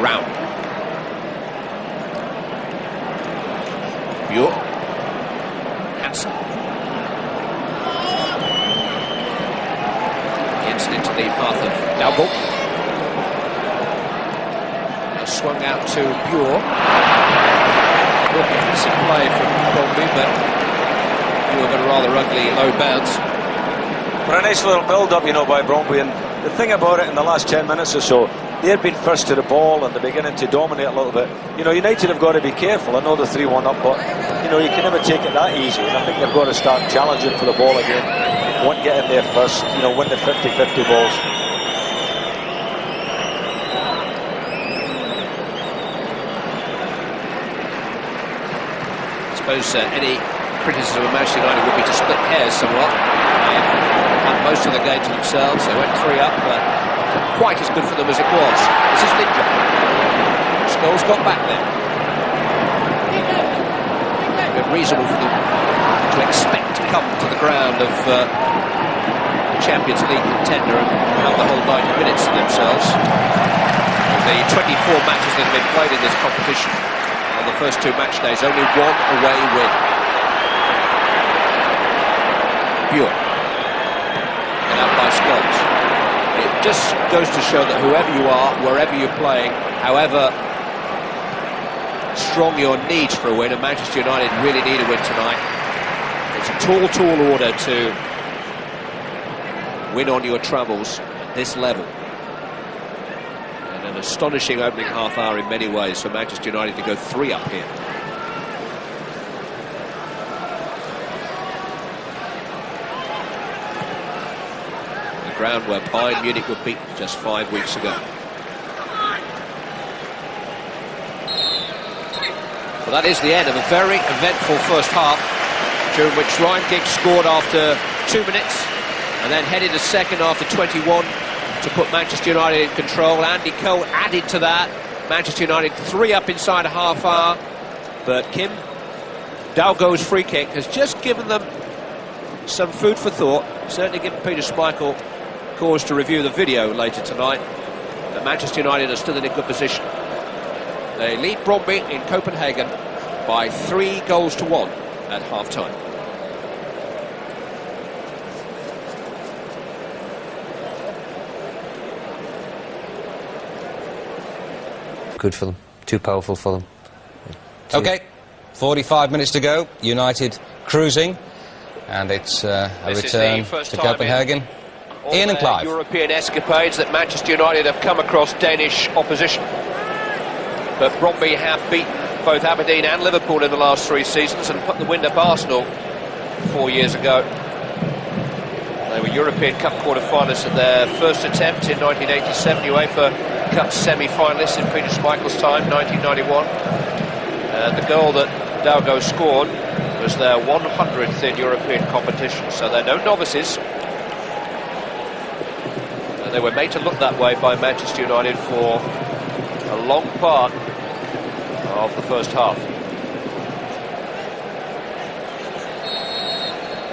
Round. Bure. Hansen. Into the path of Dalgo. Swung out to Bure. Good defensive play from Brøndby, but Bure got a rather ugly low bounce. But a nice little build-up, you know, by Brøndby. And the thing about it, in the last 10 minutes or so, they had been first to the ball and they're beginning to dominate a little bit. You know, United have got to be careful. I know they're 3-1 up, but, you know, you can never take it that easy. And I think they've got to start challenging for the ball again. Want to get in there first, you know, win the 50-50 balls. I suppose any criticism of Manchester United would be to split hairs somewhat. They've won most of the game to themselves. They went 3 up, but not quite as good for them as it was. This is Lindrup. Scholes got back there. Good reasonable for them to expect to come to the ground of the Champions League contender and have the whole 90 minutes to themselves. The 24 matches that have been played in this competition on the first 2 match days, only 1 away win. Pure. And out by Skulls. It just goes to show that whoever you are, wherever you're playing, however strong your needs for a win, and Manchester United really need a win tonight. It's a tall order to win on your travels at this level. And an astonishing opening half hour in many ways for Manchester United to go 3 up here. The ground where Bayern Munich were beaten just 5 weeks ago. Well, that is the end of a very eventful first half, during which Ryan Giggs scored after 2 minutes and then headed a second after 21 to put Manchester United in control. Andy Cole added to that. Manchester United 3 up inside a half hour, but Kim Dalgo's free kick has just given them some food for thought, certainly given Peter Schmeichel cause to review the video later tonight. But Manchester United are still in a good position. They lead Brøndby in Copenhagen by 3 goals to 1 at half-time. Good for them. Too powerful for them. OK, 45 minutes to go. United cruising. And it's a return to Copenhagen. Ian and Clive. European escapades that Manchester United have come across Danish opposition. But Brøndby have beaten both Aberdeen and Liverpool in the last 3 seasons and put the wind up Arsenal 4 years ago. They were European Cup quarter-finalists at their first attempt in 1987, UEFA Cup semi-finalists in Peter Schmeichel's time, 1991. The goal that Dalgo scored was their 100th in European competition, so they're no novices. And they were made to look that way by Manchester United for a long part of the first half.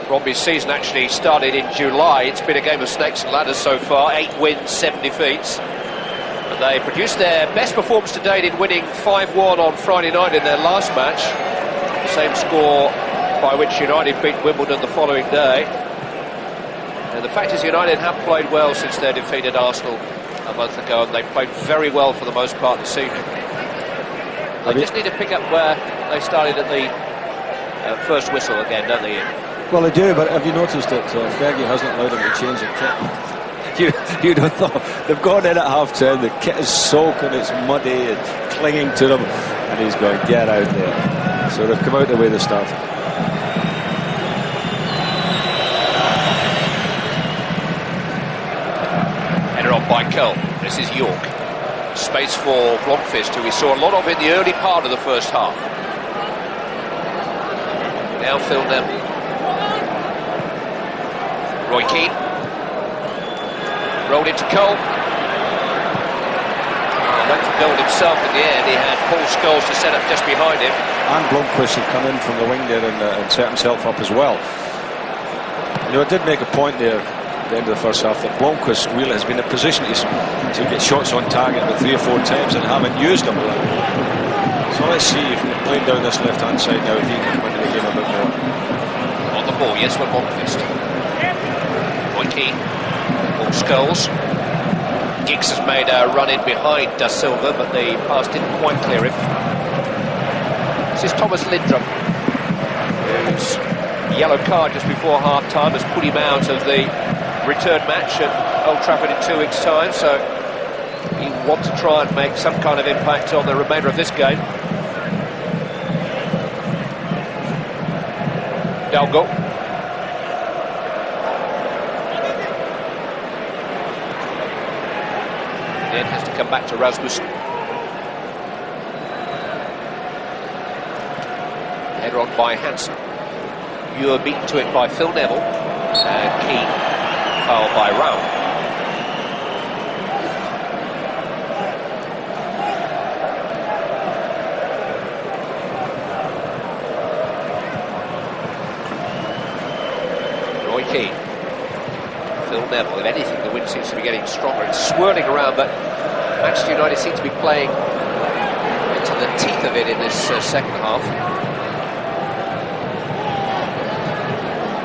Brøndby's season actually started in July. It's been a game of snakes and ladders so far. 8 wins, 7 defeats. But they produced their best performance to date in winning 5-1 on Friday night in their last match. The same score by which United beat Wimbledon the following day. And the fact is United have played well since their defeat at Arsenal a month ago, and they played very well for the most part this evening. They just need to pick up where they started at the first whistle again, don't they, Ian? Well, they do, but have you noticed that Fergie hasn't allowed them to change the kit? You'd have thought they've gone in at half-time, the kit is soaking, it's muddy, it's clinging to them, and he's going, get out there. So they've come out the way they started. Header on by Cole. This is York. Space for Blomqvist, who we saw a lot of in the early part of the first half. Now Phil Neville. Roy Keane. Rolled into Cole. Went for goal himself in the end. He had Paul Scholes to set up just behind him. And Blomqvist had come in from the wing there and set himself up as well. You know, I did make a point there at the end of the first half that Blomqvist really has been in a position to get shots on target about 3 or 4 times and haven't used them. So let's see if we're playing down this left-hand side now, if he can come into the game a bit more. On the ball, yes, with Blomqvist. Roy Keane. Paul Scholes. Giggs has made a run in behind Da Silva, but the pass didn't quite clear him. This is Thomas Lindrum, whose yellow card just before half-time has put him out of the return match at Old Trafford in 2 weeks' time, so he wants to try and make some kind of impact on the remainder of this game. Dalgo. Then has to come back to Rasmussen. Header on by Hansen. Muir beaten to it by Phil Neville. And Keane fouled by Rao. Neville. If anything, the wind seems to be getting stronger. It's swirling around, but Manchester United seem to be playing into the teeth of it in this second half.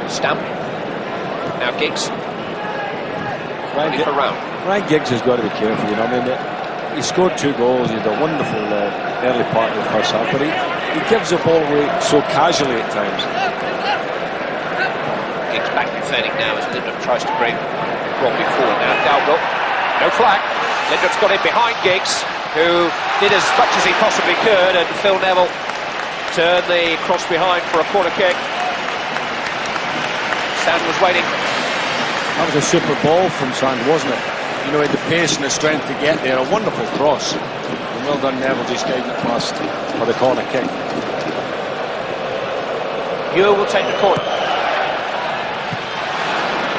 Stamp. Now Giggs. Ryan Giggs has got to be careful, you know. I mean, he scored 2 goals. He had a wonderful early part of the first half, but he gives the ball away so casually at times. Giggs back defending now as Lindrum tries to bring Brøndby forward. Now Dalglish, no flag. Lindrum's got in behind Giggs, who did as much as he possibly could, and Phil Neville turned the cross behind for a corner kick. Sand was waiting. That was a super ball from Sand, wasn't it? You know, he had the pace and the strength to get there. A wonderful cross. And well done, Neville, just guiding it past for the corner kick. Ewer will take the corner.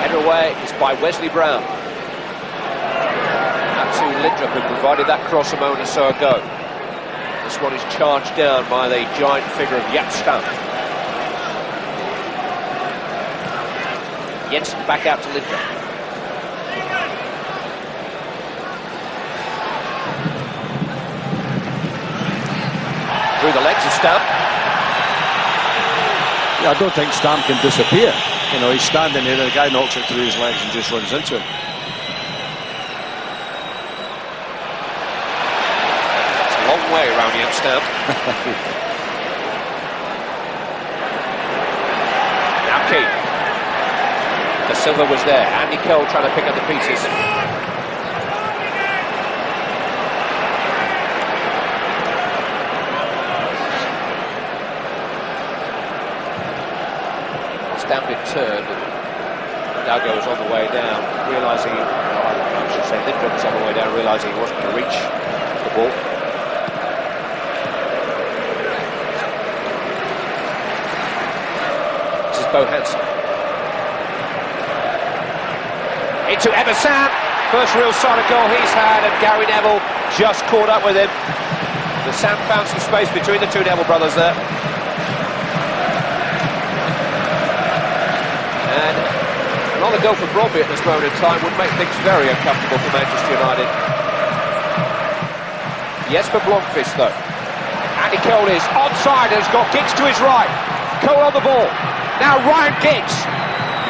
Header away is by Wesley Brown. Out to Lindrum, who provided that cross a moment or so ago. This one is charged down by the giant figure of Jaap Stam. Jensen back out to Lindrum. Through the legs of Stam. Yeah, I don't think Stam can disappear. You know, he's standing there, the guy knocks it through his legs and just runs into him. That's a long way around Jaap Stam. Now Keane. Da Silva was there. Andy Cole trying to pick up the pieces. Stamp it turned, and Dalglish was on the way down, realising, I should say Lindrum was on the way down, realising he wasn't going to reach the ball. This is Bo Hansen. Into Emerson, first real solid goal he's had, and Gary Neville just caught up with him. The Sam found some space between the two Neville brothers there. And another goal for Brøndby at this moment in time would make things very uncomfortable for Manchester United. Jesper Blomqvist though. Andy Cole is onside and has got Giggs to his right. Cole on the ball. Now Ryan Giggs.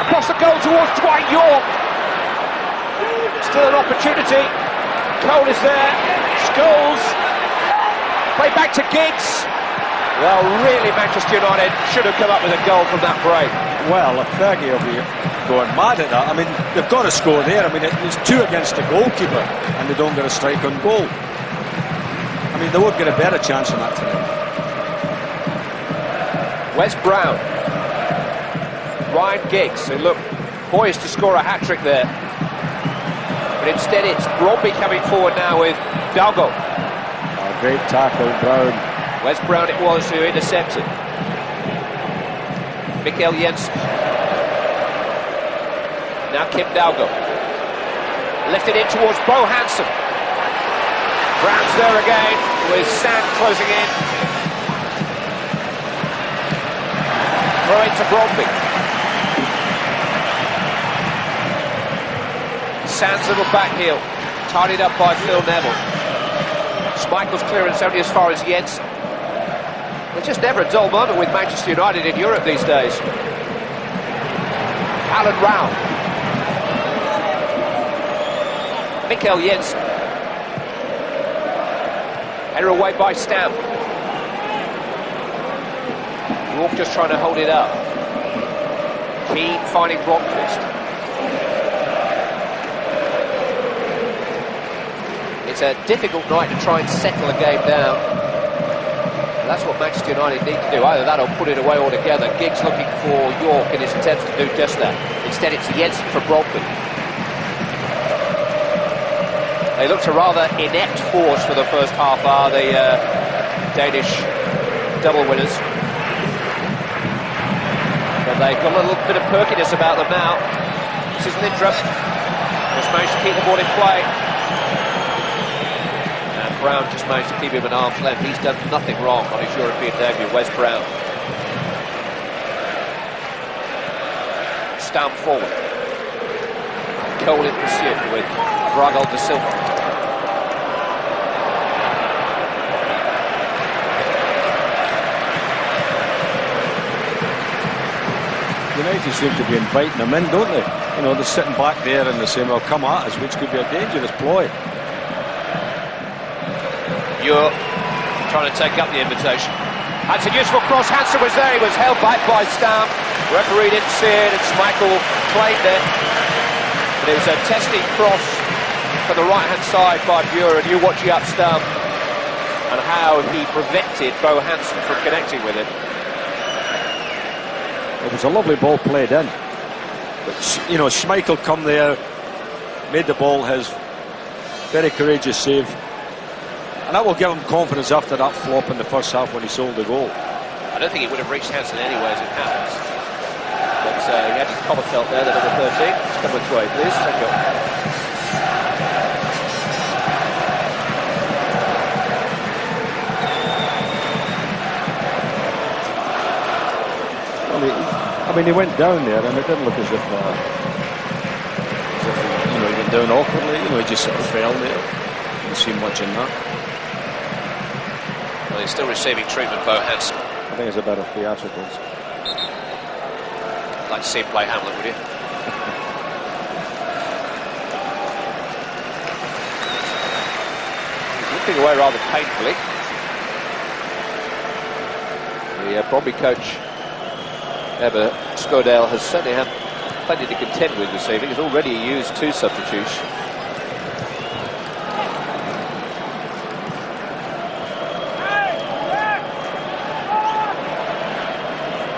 Across the goal towards Dwight York. Still an opportunity. Cole is there. Scholes. Play back to Giggs. Well, really, Manchester United should have come up with a goal from that break. Well, Fergie will be going mad at that. I mean, they've got to score there. I mean, it's 2 against the goalkeeper, and they don't get a strike on goal. I mean, they would get a better chance on that tonight. Wes Brown. Ryan Giggs, who looked poised to score a hat-trick there. But instead it's Brøndby coming forward now with Dalglish. Oh, great tackle, Brown. Wes Brown it was who intercepted. Mikkel Jensen. Now Kim Dalglish. Lifted in towards Bo Hansen. Brown's there again with Sand closing in. Throw into Brøndby. Sand's little back heel, tidied up by Phil Neville. Schmeichel's clearance only as far as Jensen. There's just never a dull moment with Manchester United in Europe these days. Alan Rao. Mikkel Jensen. Header away by Stam. York just trying to hold it up. Keane finding Blomqvist. It's a difficult night to try and settle a game down. That's what Manchester United need to do. Either that or put it away altogether. Giggs looking for York in his attempts to do just that. Instead it's Jensen for Brøndby. They looked a rather inept force for the first half hour, the Danish double winners. But they've got a little bit of perkiness about them now. This is Lindrum. Just managed to keep the ball in play. Brown just managed to keep him at arm's length. He's done nothing wrong on his European debut. Wes Brown. Stam forward. Cole in pursuit with Bragel da Silva. United seem to be inviting them in, don't they? You know, they're sitting back there and they're saying, well, come at us, which could be a dangerous ploy. You're trying to take up the invitation. That's a useful cross. Hansen was there. He was held back by Stam. Referee didn't see it. It's Michael claimed it. But it was a testing cross from the right-hand side by Buren. You watching up Stam and how he prevented Bo Hansen from connecting with it. It was a lovely ball played in. But, you know, Schmeichel come there, made the ball his. Very courageous save. And that will give him confidence after that flop in the first half when he sold the goal. I don't think he would have reached Hansen anyway as it happens. But he had his Commerfeld there, the number 13. Just come with way, please. Thank you. I mean, he went down there, and it didn't look as if you know, he went down awkwardly. You know, he just sort of fell there. Didn't see much in that. Well, he's still receiving treatment, Bo Hansen. I think it's a bit of theatricals. I'd like to see him play Hamlet, would you? He's looking away rather painfully. The Brøndby coach, Ebba Skodale, has certainly had plenty to contend with this evening. He's already used 2 substitutes.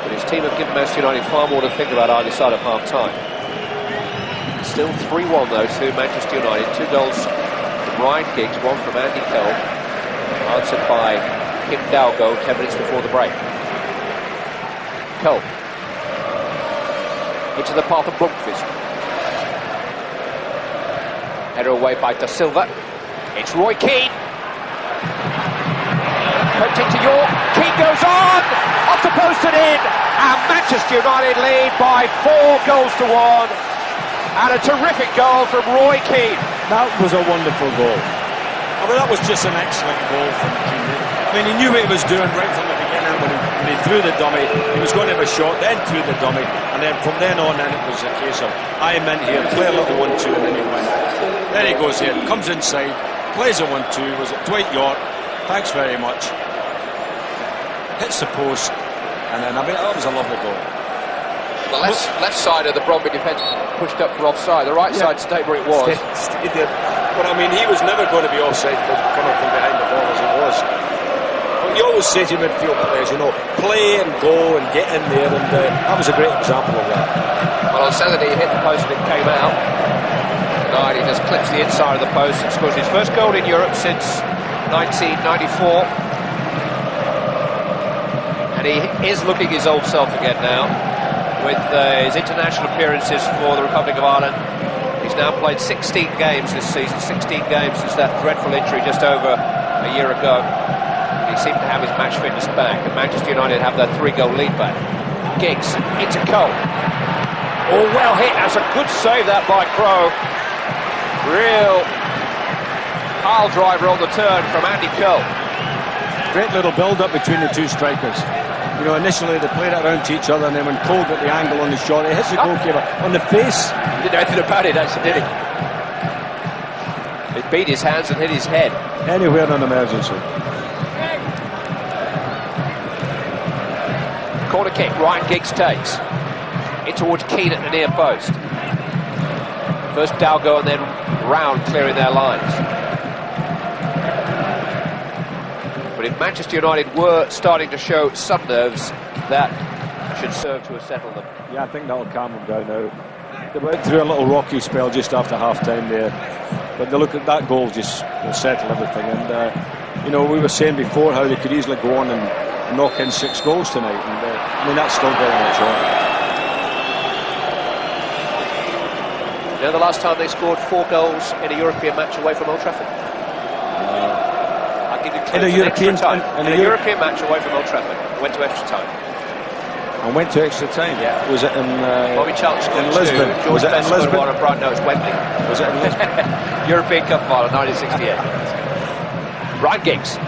But his team have given Manchester United far more to think about either side of half-time. Still 3-1 though to Manchester United. 2 goals from Ryan Giggs, 1 from Andy Cole, answered by Kim Dalgo 10 minutes before the break. Cole into the path of Blomqvist. Header away by Da Silva. It's Roy Keane. Poked into York. Keane goes on! Off the post and in! And Manchester United lead by 4 goals to 1. And a terrific goal from Roy Keane. That was a wonderful goal. I mean, that was just an excellent goal from Keane. I mean, he knew what he was doing right from the beginning when he threw the dummy. He was going to have a shot, then threw the dummy, and then from then on, then it was a case of, I am in here, play a little 1-2, and then he went. Then he goes in, comes inside, plays a 1-2. Was it Dwight York? Thanks very much. Hits the post, and then, I mean, that was a lovely goal. The left side of the Brøndby defence pushed up for offside. The right side stayed where it was. Stayed there. But I mean, he was never going to be offside coming from behind the ball as it was. But you always say to midfield players, you know, play and go and get in there, and that was a great example of that. Well, on Saturday he hit the post and it came out. Tonight he just clips the inside of the post and scores his first goal in Europe since 1994. And he is looking his old self again now, with his international appearances for the Republic of Ireland. He's now played 16 games this season, 16 games since that dreadful injury just over a year ago. He seemed to have his match fitness back, and Manchester United have their 3-goal lead back. Giggs into Cole. Oh, well hit. That's a good save that by Crowe. Real pile driver on the turn from Andy Cole. Great little build-up between the 2 strikers. You know, initially they played it around to each other, and then when Cole got the angle on the shot, he hits the goalkeeper on the face. He didn't know anything about it, actually, did he? It beat his hands and hit his head. Anywhere in an emergency. Corner kick, Ryan Giggs takes. In towards Keane at the near post. First Dalgo and then Round clearing their lines. But if Manchester United were starting to show some nerves, that should serve to settle them. Yeah, I think that'll calm them down now. They went through a little rocky spell just after half-time there, but they look at that goal just will settle everything. And you know, we were saying before how they could easily go on and knock in 6 goals tonight, and I mean, that's still very much on. You know the last time they scored 4 goals in a European match away from Old Trafford? I'll give you in a European time. In a European match away from Old Trafford, went to extra time. And went to extra time. Yeah. Was it in Bobby Charlton scored in Lisbon? George Was it Best in Lisbon? scored one at Brighton. No, it's Wembley. Was it in Lisbon? European Cup final, 1968. Ryan Giggs.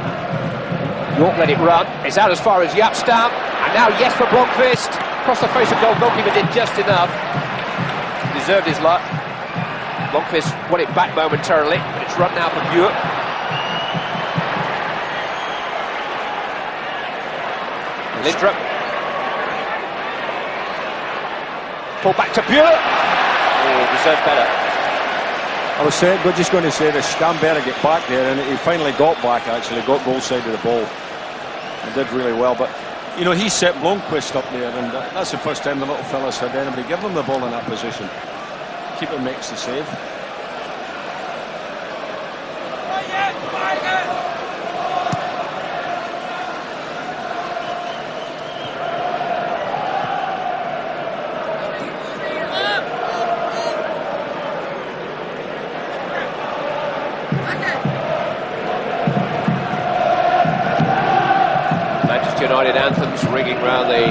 York let it run. It's out as far as Yapstam. And now yes for Blomqvist. Across the face of goal. Goalkeeper did just enough. Deserved his luck. Blomqvist won it back momentarily. But it's run now for Buick. Lindrup. Pull back to Buick. Oh, deserved better. I was saying, we're just going to say this, Stamberg get back there, and he finally got back, actually, got goal side of the ball, and did really well. But, you know, he set Blomqvist up there, and that's the first time the little fella's had anybody give him the ball in that position. Keeper makes the save. United anthems ringing around the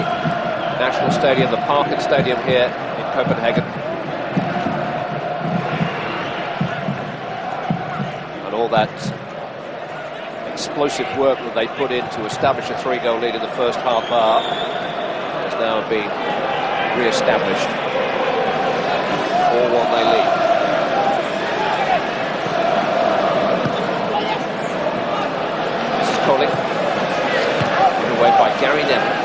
National Stadium, the Parken Stadium here in Copenhagen. And all that explosive work that they put in to establish a 3-goal lead in the first half hour has now been re-established. 4-1 they lead. This is Coley. By Gary Neville.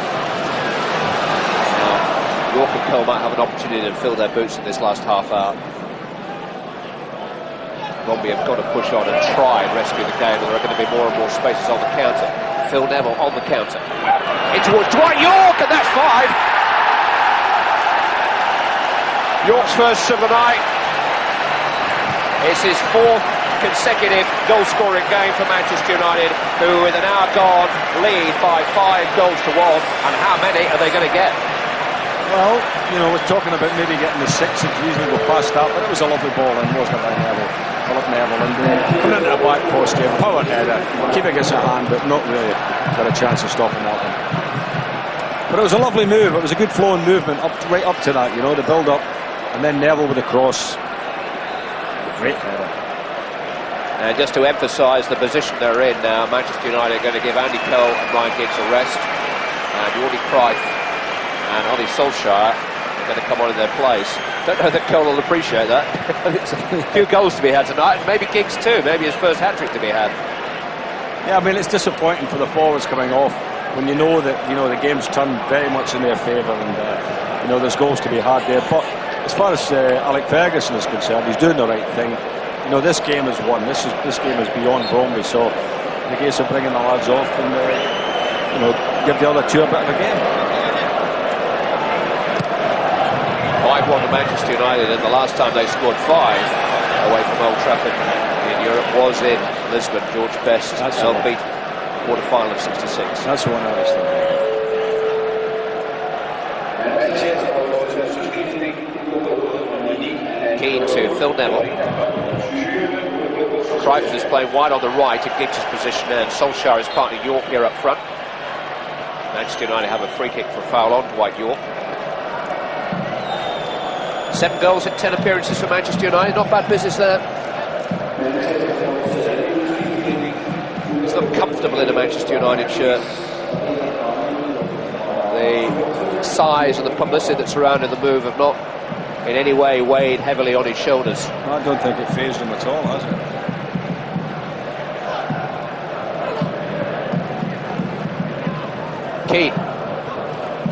Now, York and Cole might have an opportunity to fill their boots in this last half hour. Brøndby have got to push on and try and rescue the game. There are going to be more and more spaces on the counter. Phil Neville on the counter. In towards Dwight York, and that's 5. York's first of the night. It's his 4th consecutive goal-scoring game for Manchester United, who with an hour gone lead by 5 goals to 1. And how many are they going to get? Well, you know, we're talking about maybe getting the 6 if you usually go past that, but it was a lovely ball and wasn't it by Neville, Philip Neville, and coming into the back post here, power header, keeper gets a hand, but not really got a chance of stopping that one. But it was a lovely move. It was a good flowing movement right up to that, you know, the build up, and then Neville with the cross. Great header. And just to emphasise the position they're in now, Manchester United are going to give Andy Cole and Ryan Giggs a rest. And Jordi Cruyff and Ollie Solskjaer are going to come on in their place. Don't know that Cole will appreciate that. It's a few goals to be had tonight, and maybe Giggs too, maybe his first hat-trick to be had. Yeah, I mean, it's disappointing for the forwards coming off when you know that, you know, the game's turned very much in their favour, and, you know, there's goals to be had there. But as far as Alec Ferguson is concerned, he's doing the right thing. You know, this game is won. This game is beyond Brøndby, so the case of bringing the lads off and you know, give the other 2 a bit of a game. 5-1 to Manchester United, and the last time they scored 5 away from Old Trafford in Europe was in Lisbon. George Best held beat quarter-final of '66. That's the one I was thinking. Keane to Phil Neville. Cruyff is playing wide on the right in Giggs' position, and Solskjaer is partner York here up front. Manchester United have a free kick for a foul on Dwight York. 7 goals in 10 appearances for Manchester United, not bad business there. He's looked comfortable in a Manchester United shirt. The size and the publicity that surrounded the move have not in any way weighed heavily on his shoulders. I don't think it fazed him at all, has it? Keane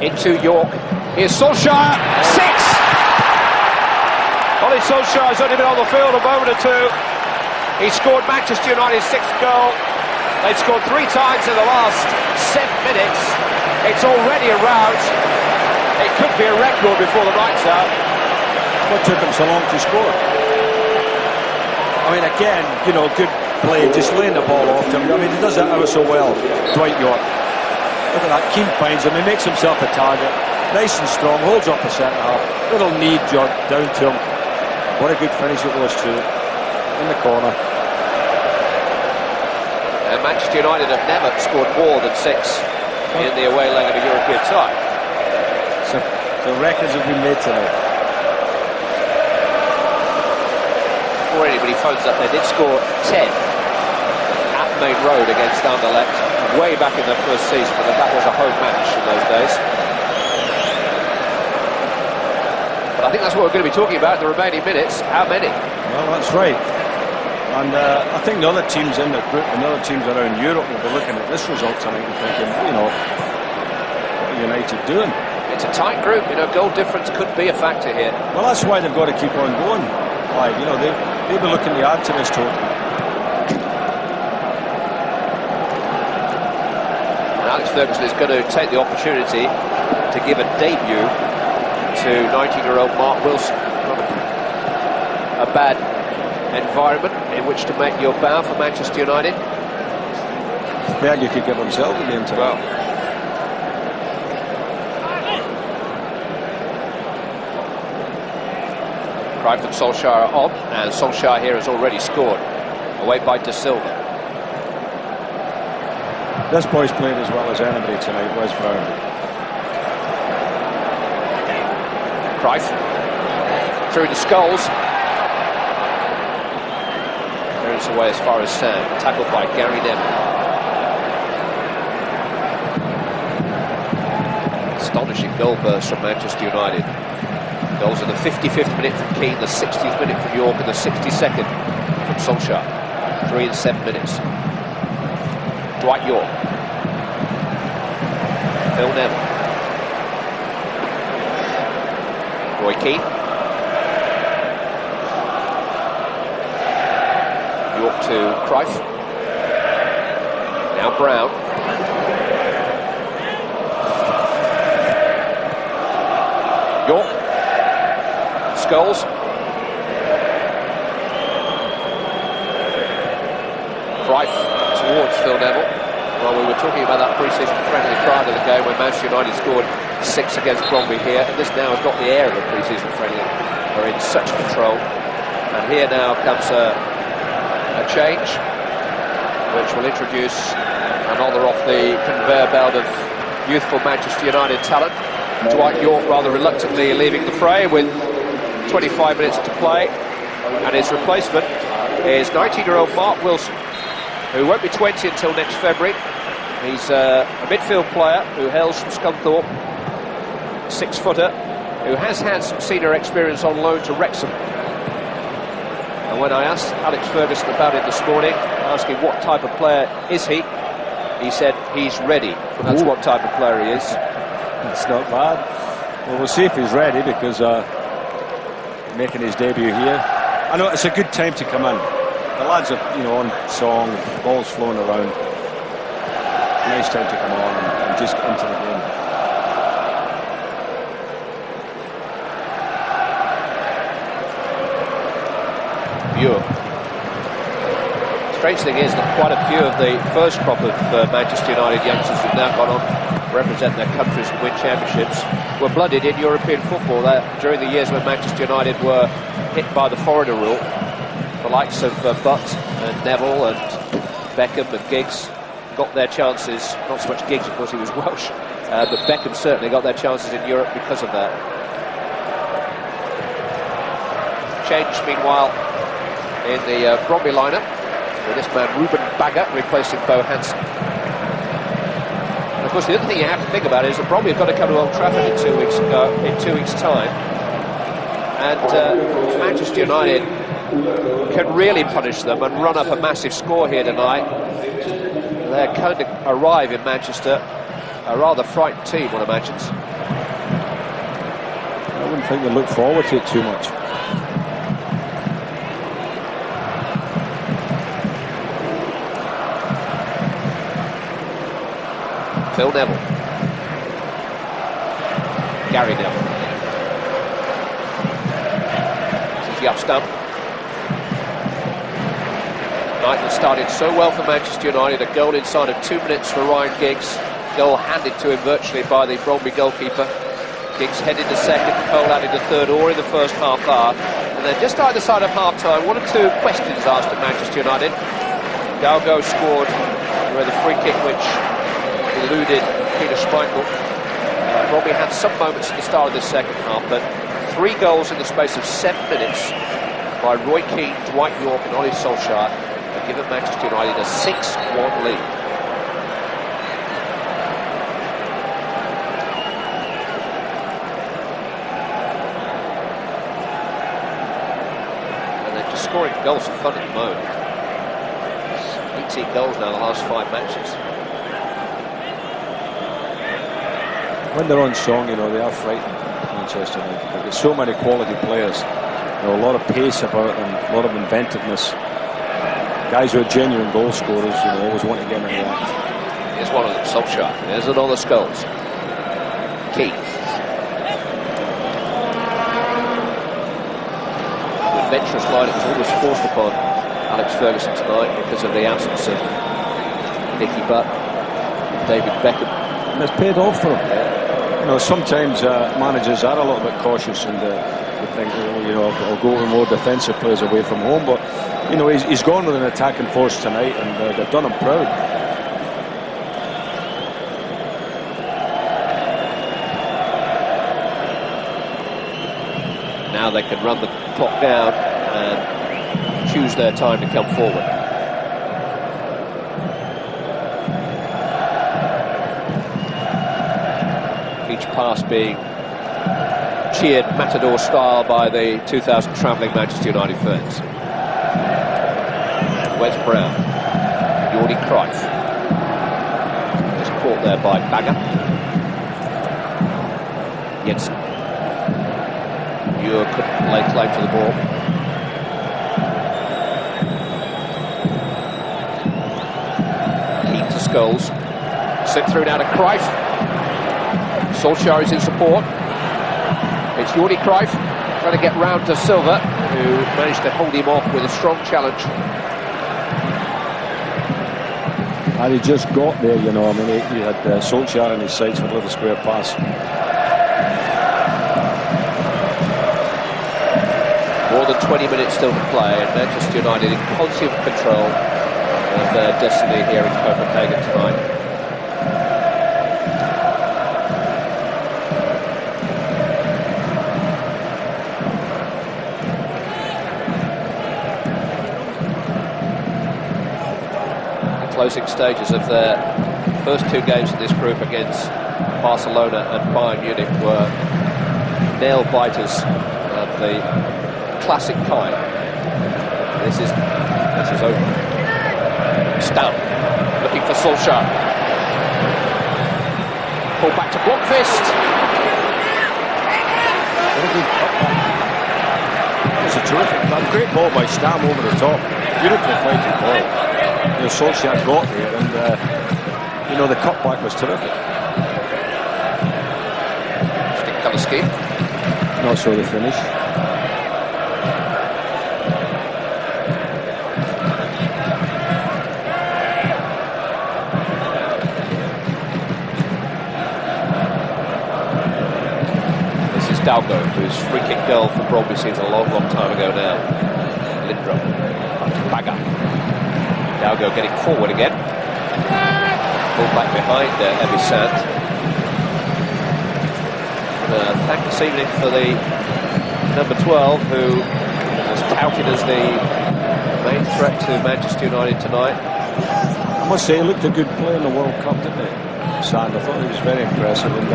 into York. Here's Solskjaer. 6! Ollie Solskjaer's only been on the field a moment or 2. He scored Manchester United's 6th goal. They've scored 3 times in the last 7 minutes. It's already a rout. It could be a record before the night's out. What took him so long to score? I mean, again, you know, good play, just laying the ball off to him. I mean, he does that ever so well, Dwight York. Look at that, Keane finds him, he makes himself a target. Nice and strong, holds up the centre half. Little knee jog down to him. What a good finish it was too. In the corner. And Manchester United have never scored more than 6 in the away leg of a European tie. So records have been made tonight. Before anybody phones up, they did score 10 at Main Road against Anderlecht way back in their first season, but that was a home match in those days. But I think that's what we're going to be talking about in the remaining minutes. How many? Well, that's right. And I think the other teams in the group and the other teams around Europe will be looking at this result tonight and thinking, you know, what are United doing? It's a tight group, you know, goal difference could be a factor here. Well, that's why they've got to keep on going. Like, you know, they'll be looking to add to this total. And Alex Ferguson is going to take the opportunity to give a debut to 19-year-old Mark Wilson. A bad environment in which to make your bow for Manchester United. Fergie could give himself a game tonight. Well, Cruyff and Solskjaer are on, and Solskjaer here has already scored. Away by De Silva. This boy's played as well as anybody tonight, Wes Brown. Cruyff through to Scholes. Clearance away as far as Sam, tackled by Gary Neville. Astonishing goal burst from Manchester United. Goals in the 55th minute from Keane, the 60th minute from York, and the 62nd from Solskjaer. 3 and 7 minutes. Dwight York. Phil Neville. Roy Keane. York to Cruyff. Now Brown. York. Scholes. Cruyff towards Phil Neville. Well, we were talking about that pre-season friendly prior to the game when Manchester United scored 6 against Brøndby here, and this now has got the air of a pre-season friendly. They're in such control. And here now comes a change, which will introduce another off the conveyor belt of youthful Manchester United talent. Dwight York rather reluctantly leaving the fray with 25 minutes to play, and his replacement is 19-year-old Mark Wilson, who won't be 20 until next February. He's a midfield player who hails from Scunthorpe, 6-footer, who has had some senior experience on loan to Wrexham. And when I asked Alex Ferguson about it this morning, asking what type of player is he said he's ready. That's what type of player he is. It's not bad. Well, we'll see if he's ready, because making his debut here. I know it's a good time to come in. The lads are, you know, on song, balls flowing around. Nice time to come on and just get into the game. Viewer. Strange thing is that quite a few of the first crop of Manchester United youngsters who've now gone on to represent their countries and win championships were blooded in European football during the years when Manchester United were hit by the foreigner rule. The likes of Butt and Neville and Beckham and Giggs got their chances. Not so much Giggs, of course, he was Welsh, but Beckham certainly got their chances in Europe because of that. Change, meanwhile, in the Brøndby lineup, with this man Ruben Bagger replacing Bo Hansen. And of course, the other thing you have to think about is that Brøndby have got to come to Old Trafford in 2 weeks' time, and Manchester United can really punish them and run up a massive score here tonight. They're going to arrive in Manchester a rather frightened team, one imagines. I wouldn't think they look forward to it too much. Phil Neville. Gary Neville. This is the up stump. Night that started so well for Manchester United, a goal inside of 2 minutes for Ryan Giggs, goal handed to him virtually by the Brøndby goalkeeper. Giggs headed to second, Cole added a third, or in the first half hour. And then just either side of half-time, 1 or 2 questions asked at Manchester United. Galgo scored with a free kick which eluded Peter Schmeichel. Brøndby had some moments at the start of this second half, but 3 goals in the space of 7 minutes by Roy Keane, Dwight York and Ole Solskjaer have given Manchester United a 6-1 lead. And they're just scoring goals for fun at the moment. 18 goals now in the last 5 matches. When they're on song, you know, they are frightening, Manchester United. But there's so many quality players. You know, a lot of pace about them, a lot of inventiveness. Guys who are genuine goal scorers, you know, always want to get them in the act. Here's one of them, Solskjaer. There's another Scholes. Keane. The adventurous line was always forced upon Alex Ferguson tonight because of the absence of Nicky Butt, David Beckham. And it's paid off for him. You know, sometimes managers are a little bit cautious and they think, you know, I'll go with more defensive players away from home. But, you know, he's gone with an attacking force tonight and they've done him proud. Now they can run the clock down and choose their time to come forward. Each pass being cheered Matador style by the 2,000 travelling Manchester United fans. And Wes Brown, Jordi Cruyff. Was caught there by Bagger. Jensen. Muir couldn't lay claim to the ball. Keane to Scholes. Sent through now to Cruyff. Solskjaer is in support. It's Jordi Cruyff trying to get round to Silva, who managed to hold him off with a strong challenge. And he just got there, you know. I mean, he had Solskjaer in his sights with a little square pass. More than 20 minutes still to play, and Manchester United in constant control of their destiny here in Copenhagen tonight. Closing stages of their first 2 games in this group against Barcelona and Bayern Munich were nail-biters of the classic kind. This is over. Stam looking for Solskjaer. Pull back to Blomqvist. It's a terrific, great ball by Stam over the top. Beautiful fighting ball. You know, Solskjaer got there and, you know, the cutback was terrific. Stick colour scheme. Not so the finish. This is Dalgo, whose free kick goal for Brøndby seems a long, long time ago now. Lindrum. Bagger. Dalgo getting forward again. Pulled back behind Ebby Sant. Thank this evening for the number 12, who was touted as the main threat to Manchester United tonight. I must say, he looked a good player in the World Cup, didn't he? Sand, I thought he was very impressive. And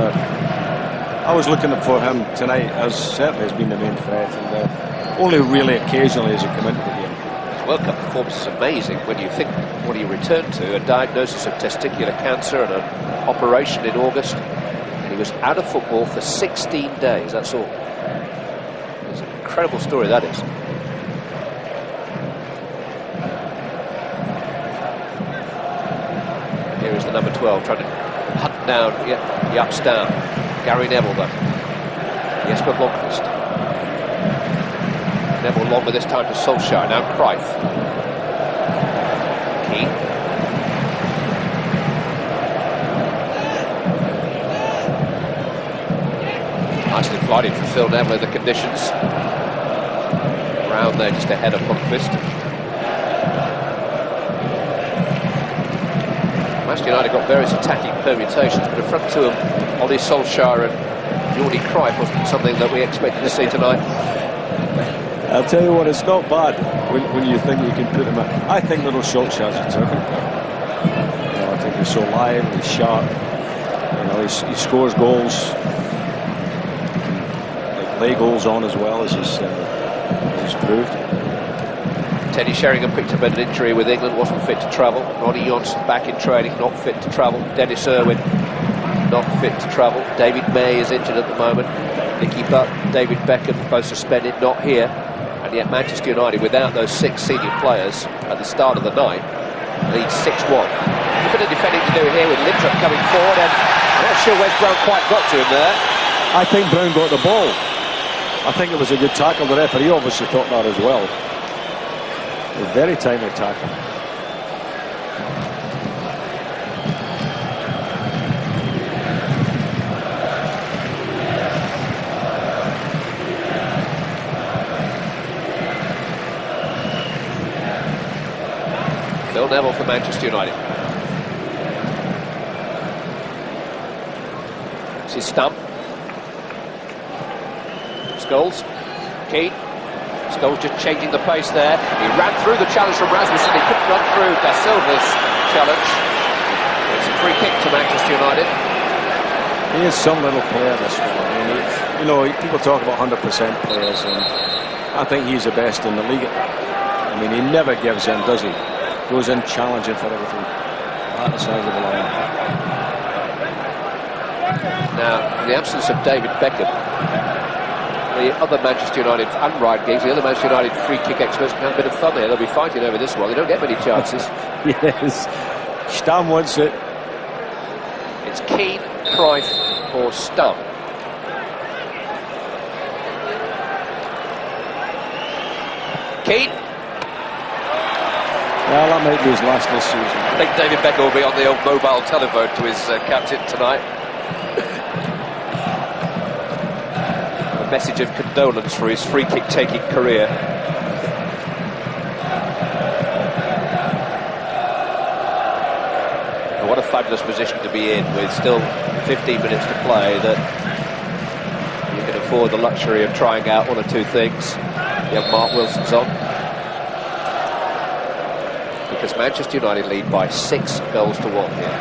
I was looking for him tonight, as certainly has been the main threat. And only really occasionally has he come into the game. World Cup performance is amazing when you think what he returned to, a diagnosis of testicular cancer and an operation in August, and he was out of football for 16 days, that's all. It's an incredible story, that is. Here is the number 12 trying to hunt down Jaap Stam. Gary Neville though. Jesper Blomqvist. Neville longer this time to Solskjaer, now Cruyff. Keane. Nicely flighted for Phil Neville in the conditions. Round there just ahead of Blomqvist. Manchester United got various attacking permutations, but a front two of Ollie Solskjaer and Jordi Cruyff wasn't something that we expected to see tonight. I'll tell you what, it's not bad when you think you can put him in. I think little Solskjaer's a terrific player. You know, I think he's so lively, he's sharp. You know, he scores goals. He can lay goals on as well as he's proved. Teddy Sheringham picked up an injury with England, wasn't fit to travel. Ronnie Johnson back in training, not fit to travel. Dennis Irwin, not fit to travel. David May is injured at the moment. Nicky Butt, David Beckham, both suspended, not here. And yet Manchester United, without those 6 senior players at the start of the night, leads 6-1. A bit of defending to do here with Lindelof coming forward, and I'm not sure Wes Brown quite got to him there. I think Brown got the ball. I think it was a good tackle. The referee obviously thought that as well. A very timely tackle. Phil Neville for Manchester United. This is Stump. Scholes. Keane. Scholes just changing the pace there. He ran through the challenge from Rasmussen. He couldn't run through Da Silva's challenge. It's a free kick to Manchester United. He is some little player, this one. I mean, you know, people talk about 100% players, and I think he's the best in the league at that. I mean, he never gives in, does he? Goes in challenging for everything. That size of the line. Now, in the absence of David Beckham, the other Manchester United and Ryan Giggs, the other Manchester United free kick experts can have a bit of fun here. They'll be fighting over this one. They don't get many chances. Yes. Stam wants it. It's Keane, Cruyff or Stum. Keane. Well, that might be his last this season. I think David Beckham will be on the old mobile telephone to his captain tonight. A message of condolence for his free kick taking career. And what a fabulous position to be in with still 15 minutes to play, that you can afford the luxury of trying out one or two things. You have Mark Wilson's on. Because Manchester United lead by 6 goals to 1 here.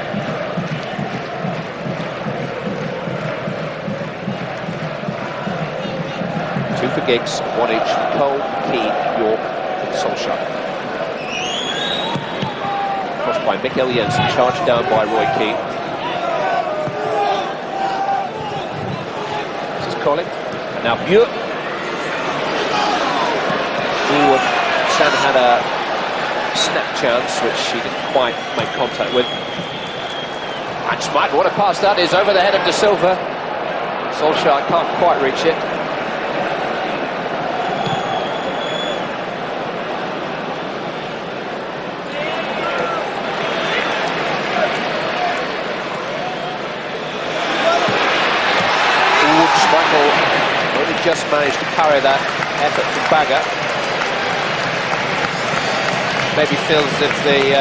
Two for Giggs, 1 each for Cole, Keane, York and Solskjaer. Crossed by Mikkel Jensen, charged down by Roy Keane. This is Colin. And now Muir. Sam had a snap chance, which he didn't quite make contact with. And Schmeichel, what a pass that is, over the head of Da Silva. Solskjaer can't quite reach it. Schmeichel only just managed to carry that effort from Bagger. Maybe feels as if the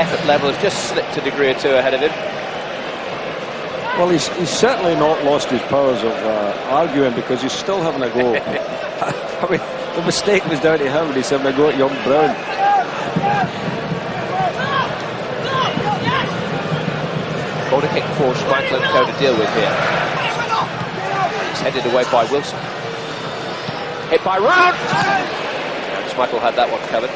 effort level has just slipped a degree or two ahead of him. Well, he's certainly not lost his powers of arguing, because he's still having a go. I mean, the mistake was down to him, and he's having a go at young Brown. Corner kick for Schmeichel and Co to deal with here. It's headed away by Wilson. Hit by Round! Schmeichel had that one covered.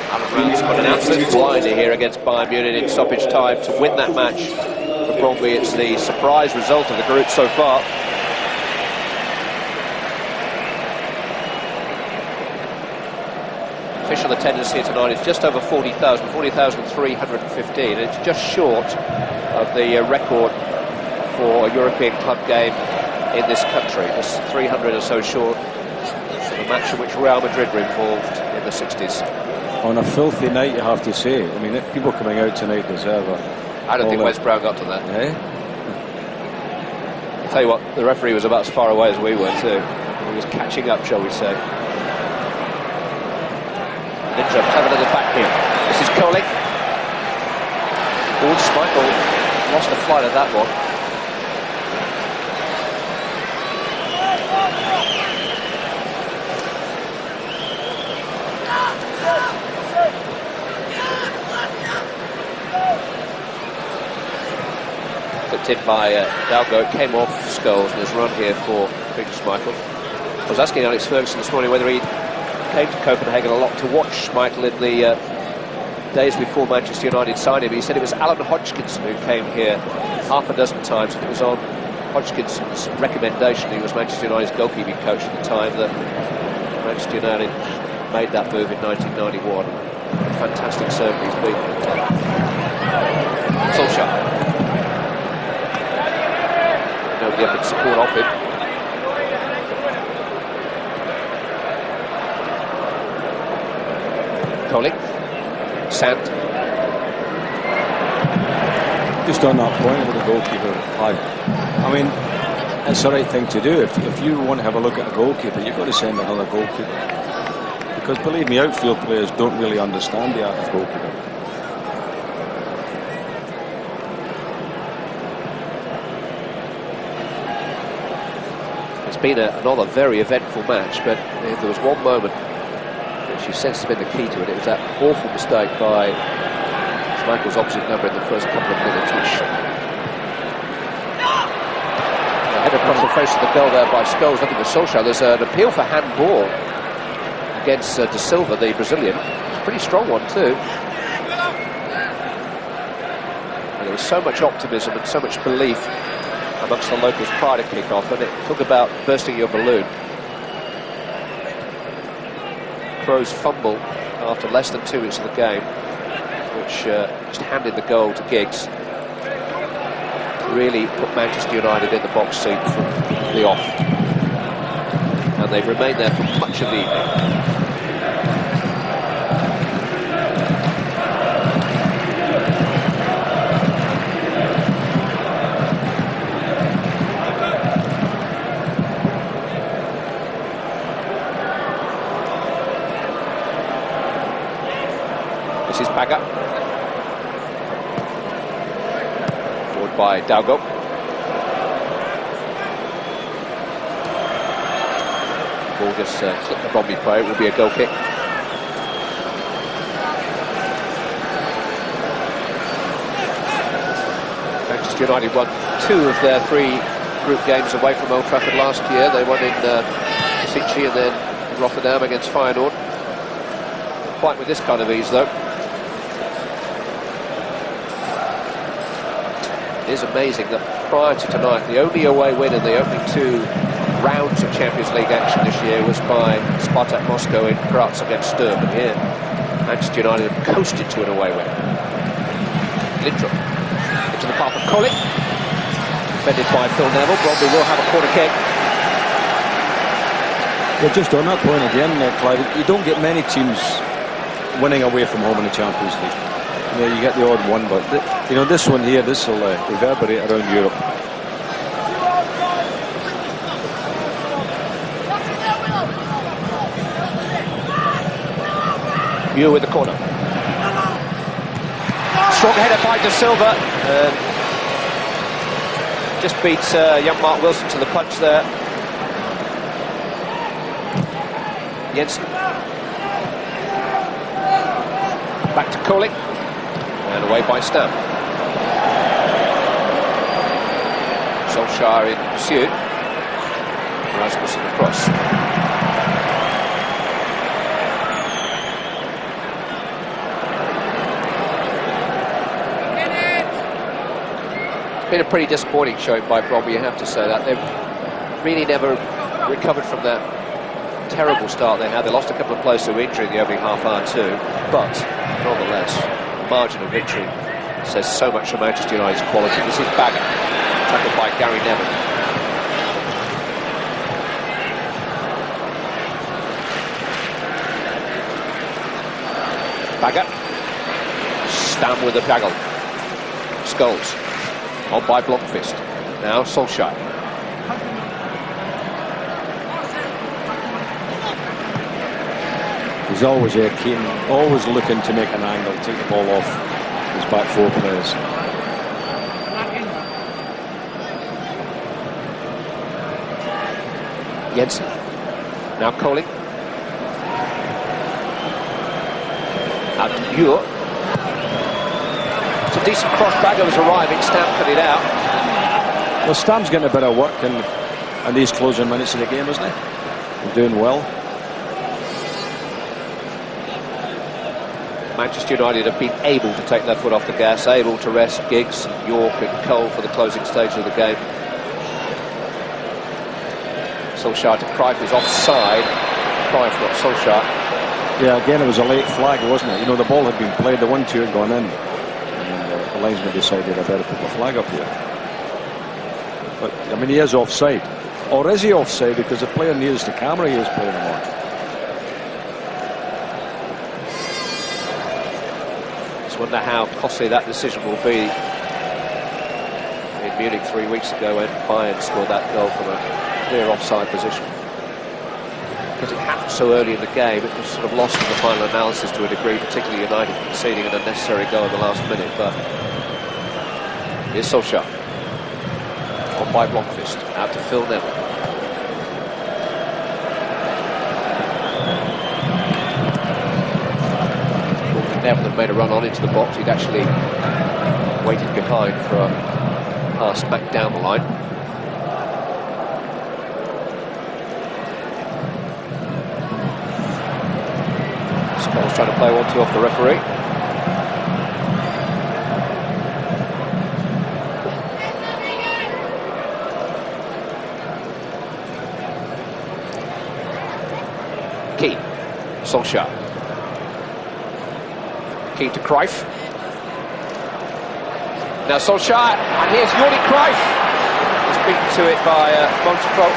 Alan Round's got an absolute blinder here against Bayern Munich in stoppage time to win that match for Brøndby. It's the surprise result of the group so far. Official attendance here tonight is just over 40,000, 40,315, and it's just short of the record for a European club game in this country. It's 300 or so short of a match in which Real Madrid were involved in the 60s. On a filthy night, you have to say. I mean, people coming out tonight deserve a... I don't think Wes Brown got to that. Eh? I'll tell you what, the referee was about as far away as we were too. He was catching up, shall we say. Lindrum, clever little back heel. This is Coley. Oh, Schmeichel lost the flight of that one. Put in by Dalgo. It came off Scholes, and there's a run here for Peter Schmeichel. I was asking Alex Ferguson this morning whether he came to Copenhagen a lot to watch Schmeichel in the days before Manchester United signed him. He said it was Alan Hodgkinson who came here half a dozen times, and it was on Hodgkinson's recommendation, he was Manchester United's goalkeeping coach at the time, that Manchester United made that move in 1991. A fantastic serve he's been. Solskjaer. Nobody up in support of him. Coley. Sand. Just on that point with the goalkeeper, I mean, it's the right thing to do. If you want to have a look at a goalkeeper, you've got to send another goalkeeper. Because believe me, outfield players don't really understand the art of goalkeeper. It's been another very eventful match, but if there was one moment which you sense has been the key to it, it was that awful mistake by Schmeichel's opposite number in the first couple of minutes, which head across the face of the goal there by Scholes. Looking at Solskjaer, there's an appeal for handball against De Silva, the Brazilian. It's a pretty strong one too. And there was so much optimism and so much belief amongst the locals prior to kick-off, and it talk about bursting your balloon. Crows fumble after less than 2 minutes of the game, which just handed the goal to Giggs. Really put Manchester United in the box seat from the off, and they've remained there for much of the evening. This is Baga. Forward by Dalgo. Ball just clipped the Brøndby player. It will be a goal kick. Manchester United won 2 of their 3 group games away from Old Trafford last year. They won in Sicily and then in Rotterdam against Feyenoord. Quite with this kind of ease, though. It is amazing that prior to tonight, the only away win in the opening 2 rounds of Champions League action this year was by Spartak Moscow in Graz against Sturm. And here, Manchester United have coasted to an away win. Lindrum into the path of Coley. Defended by Phil Neville. Brøndby will have a corner kick. Well, just on that point again, Clive, you don't get many teams winning away from home in the Champions League. You know, you get the odd one, but you know, this one here, this will reverberate around Europe. Mew with the corner. Strong header by De Silva. Just beats young Mark Wilson to the punch there. Jensen. Back to Coley. And away by Stam. Solskjaer in pursuit. Rasmussen across. It's been a pretty disappointing showing by Brøndby, you have to say that. They've really never recovered from that terrible start they had. They lost a couple of players to injury in the opening half hour too, but nonetheless, the margin of victory says so much for Manchester United's quality. This is Baga, tackled by Gary Neville. Baga, Stam with the tackle. Scholes, on by Blomqvist. Now Solskjaer. He's always there, Keane, always looking to make an angle, take the ball off his back four players. Jensen. Now Colling. Out to Muir. It's a decent cross. Bagger's arriving. Stamp cut it out. Well, Stamp's getting a bit of work in these closing minutes of the game, isn't he? He's doing well. Manchester United have been able to take their foot off the gas, able to rest Giggs, York and Cole for the closing stage of the game. Solskjaer to Cruyff is offside. Cruyff, not Solskjaer. Yeah, again, it was a late flag, wasn't it? You know, the ball had been played, the 1-2 had gone in. And the linesman decided I better put the flag up here. But, I mean, he is offside. Or is he offside because the player nearest the camera he was playing him on? Just wonder how costly that decision will be in Munich 3 weeks ago when Bayern scored that goal from a clear offside position. Because it happened so early in the game, it was sort of lost in the final analysis to a degree, particularly United conceding an unnecessary goal in the last minute. But here's Solskjaer. On by Blomqvist, out to Phil Neville. If Neville had made a run on into the box, he'd actually waited behind for a pass back down the line. Scholes trying to play 1-2 off the referee. Keane, Solskjaer. Keane to Cruyff. Now Solskjaer, and here's Jordi Cruyff. He's beaten to it by Montefiore.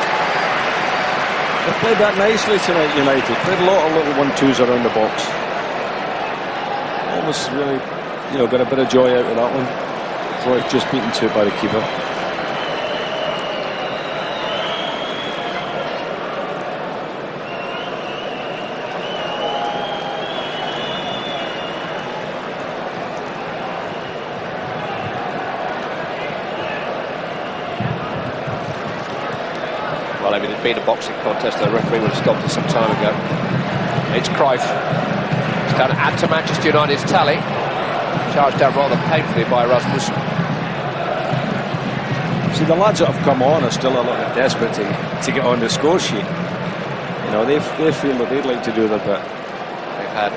They played that nicely tonight, United. Played a lot of little 1-2s around the box. Almost really, you know, got a bit of joy out of that one. Cruyff just beaten to it by the keeper. Well, if it had been a boxing contest, the referee would have stopped it some time ago. It's Cruyff. He's going to add to Manchester United's tally. Charged down rather painfully by Rasmussen. See, the lads that have come on are still a little bit desperate to get on the score sheet. You know, they feel that they'd like to do their bit. They've had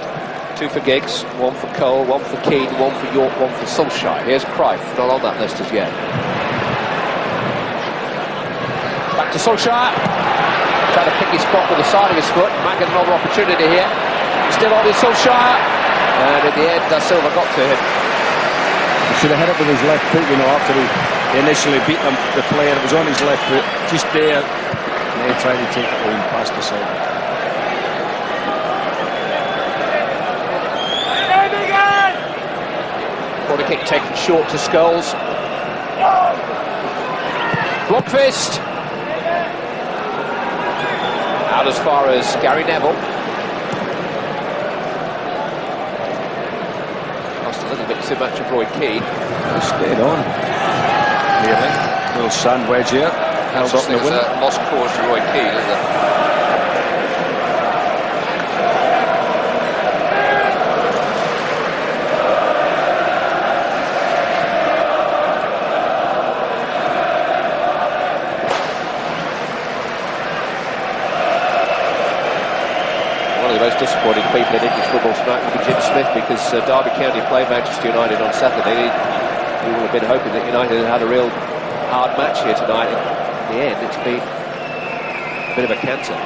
2 for Giggs, 1 for Cole, 1 for Keane, 1 for York, 1 for Solskjaer. Here's Cruyff, not on that list as yet. Back to Solskjaer. Trying to pick his spot with the side of his foot. Might get another opportunity here. Still on his Solskjaer. And in the end, Da Silva got to him. He should have hit it with his left foot, you know, after he initially beat the player. It was on his left foot, just there. And then he tried to take it home past the side. Corner kick taken short to Scholes. Blomqvist. Out as far as Gary Neville. Lost a little bit too much of Roy Keane. He stayed on. Nearly. Little sand wedge here. Held up in the wind. Lost cause for Roy Keane, isn't it? Disappointing people in English football tonight will be Jim Smith, because Derby County play Manchester United on Saturday. He will have been hoping that United had a real hard match here tonight. In the end, it's been a bit of a canter.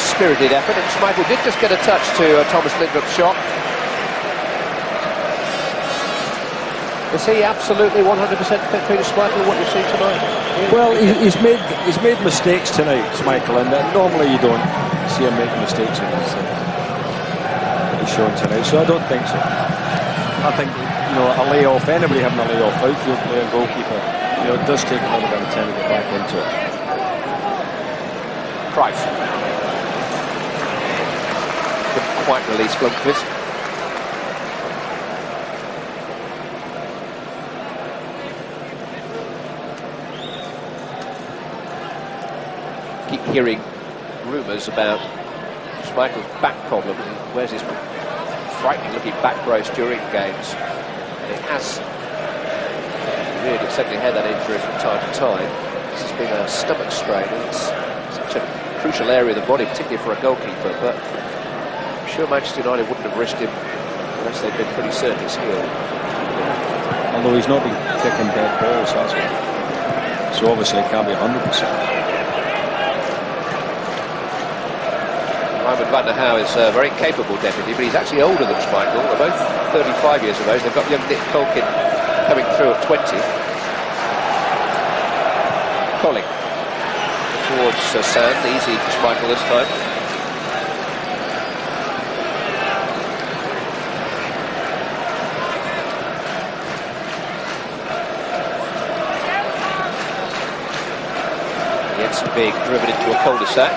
Spirited effort, and Schmeichel did just get a touch to Thomas Lindrup's shot. Is he absolutely 100% fit, Peter Schmeichel, what you've seen tonight? Well, he's made mistakes tonight, Schmeichel, and normally you don't see him making mistakes in this. He's shown tonight, so I don't think so. I think, you know, a layoff, anybody having a layoff, outfield player, goalkeeper, you know, it does take a little bit of time to get back into it. Cruyff. Couldn't quite release Blomqvist. Keep hearing rumours about Schmeichel's back problem. He wears his frightening looking back brace during games. And it has really certainly had that injury from time to time. This has been a stomach strain, and it's such a crucial area of the body, particularly for a goalkeeper. But I'm sure Manchester United wouldn't have risked him unless they'd been pretty certain he's healed. Although he's not been kicking dead balls, has he? So obviously it can't be 100%. Van der Hau is a very capable deputy, but he's actually older than Schmeichel. They're both 35 years of age. They've got young Nick Colkin coming through at 20. Colling towards Sand, easy for Schmeichel this time. Jensen being driven into a cul-de-sac.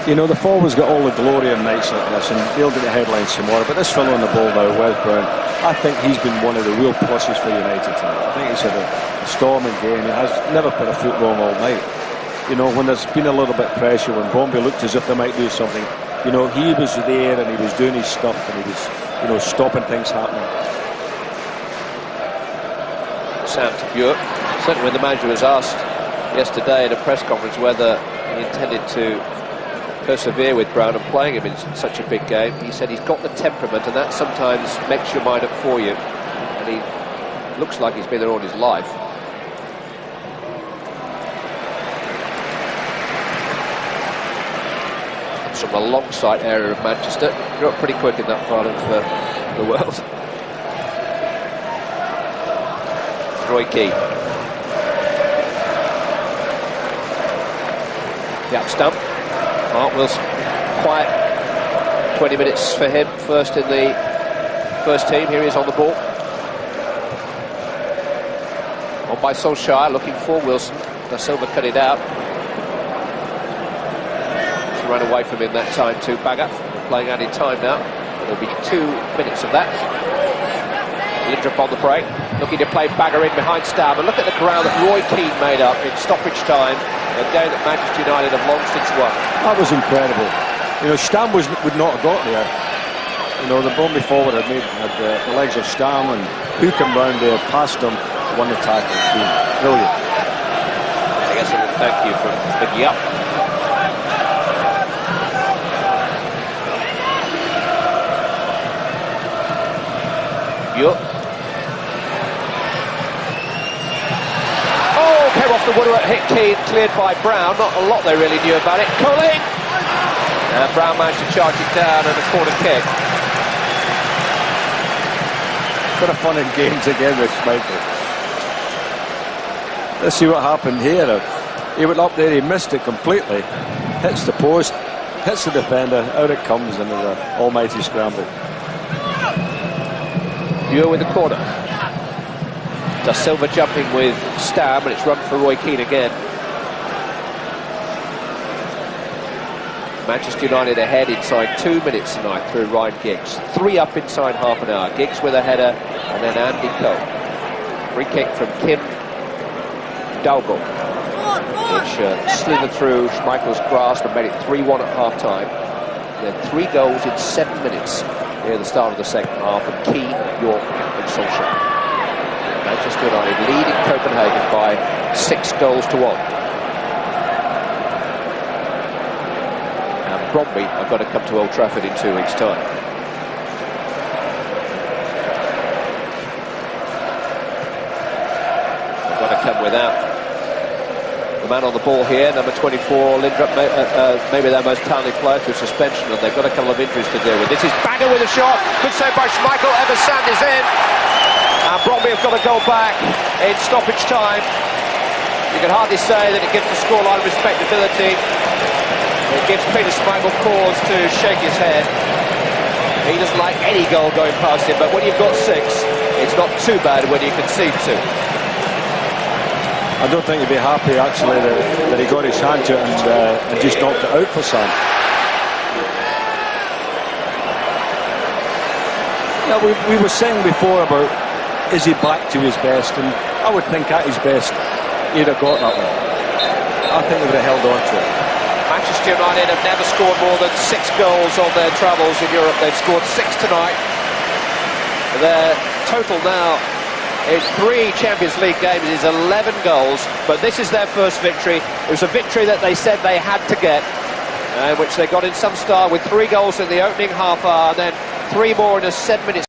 You know, the forwards got all the glory on nights like this, and they'll get the headlines tomorrow. But this fellow on the ball now, Wes Brown, I think he's been one of the real pluses for United tonight. I think he's had a storming game. He has never put a foot wrong all night. You know, when there's been a little bit of pressure, when Brøndby looked as if they might do something, you know, he was there and he was doing his stuff and he was, you know, stopping things happening. Sam to Björk. Certainly when the manager was asked yesterday in a press conference whether he intended to persevere with Brown and playing him in such a big game, he said he's got the temperament, and that sometimes makes your mind up for you, and he looks like he's been there all his life. Comes from the long side area of Manchester. Grew up pretty quick in that part of the world. Roy Keane. The up stump. Mark Wilson, quiet 20 minutes for him, first in the first team. Here he is on the ball. On by Solskjaer, looking for Wilson. Da Silva cut it out. She ran away from him that time too. Bagger playing out in time now. There'll be 2 minutes of that. Lindrup on the break, looking to play Bagger in behind Stam. And look at the ground that Roy Keane made up in stoppage time. A game that Manchester United have long since won. That was incredible. You know, Stam would not have got there. You know, the Brøndby forward had the legs of Stam, and who came round there, passed him, won the tackle. Brilliant. I guess a little thank you from Biggie up. Björk. Came off the woodwork, hit Keane, cleared by Brown. Not a lot they really knew about it. Colling! And Brown managed to charge it down and a corner kick. Bit of fun in games again with Schmeichel. Let's see what happened here. He went up there, he missed it completely. Hits the post, hits the defender, out it comes, and there's an almighty scramble. Björk with the corner. Da Silva jumping with Stam, and it's run for Roy Keane again. Manchester United ahead inside 2 minutes tonight through Ryan Giggs. 3 up inside half an hour. Giggs with a header, and then Andy Cole. Free kick from Kim Dalgo, which slithered through Schmeichel's grasp and made it 3-1 at half time. Then 3 goals in 7 minutes near the start of the second half, and Keane, York, and Solskjaer. Manchester United leading Copenhagen by 6 goals to 1. And Brøndby have got to come to Old Trafford in 2 weeks' time. They've got to come without the man on the ball here, number 24, Lindrup, maybe their most talented player through suspension, and they've got a couple of injuries to deal with. This is Bagger with a shot. Good save by Schmeichel. Ever Sand is in. And Brøndby have got to go back in stoppage time. You can hardly say that it gives the scoreline respectability. It gives Peter Schmeichel cause to shake his head. He doesn't like any goal going past him, but when you've got 6, it's not too bad when you concede 2. I don't think he'd be happy actually that he got his hand to it and just knocked it out for Sam. Yeah, we were saying before about, is he back to his best? And I would think at his best he'd have got that one. I think he would have held on to it. Manchester United have never scored more than 6 goals on their travels in Europe. They've scored 6 tonight. Their total now in 3 Champions League games is 11 goals, but this is their first victory. It was a victory that they said they had to get, which they got in some style with 3 goals in the opening half hour, and then 3 more in a 7 minutes.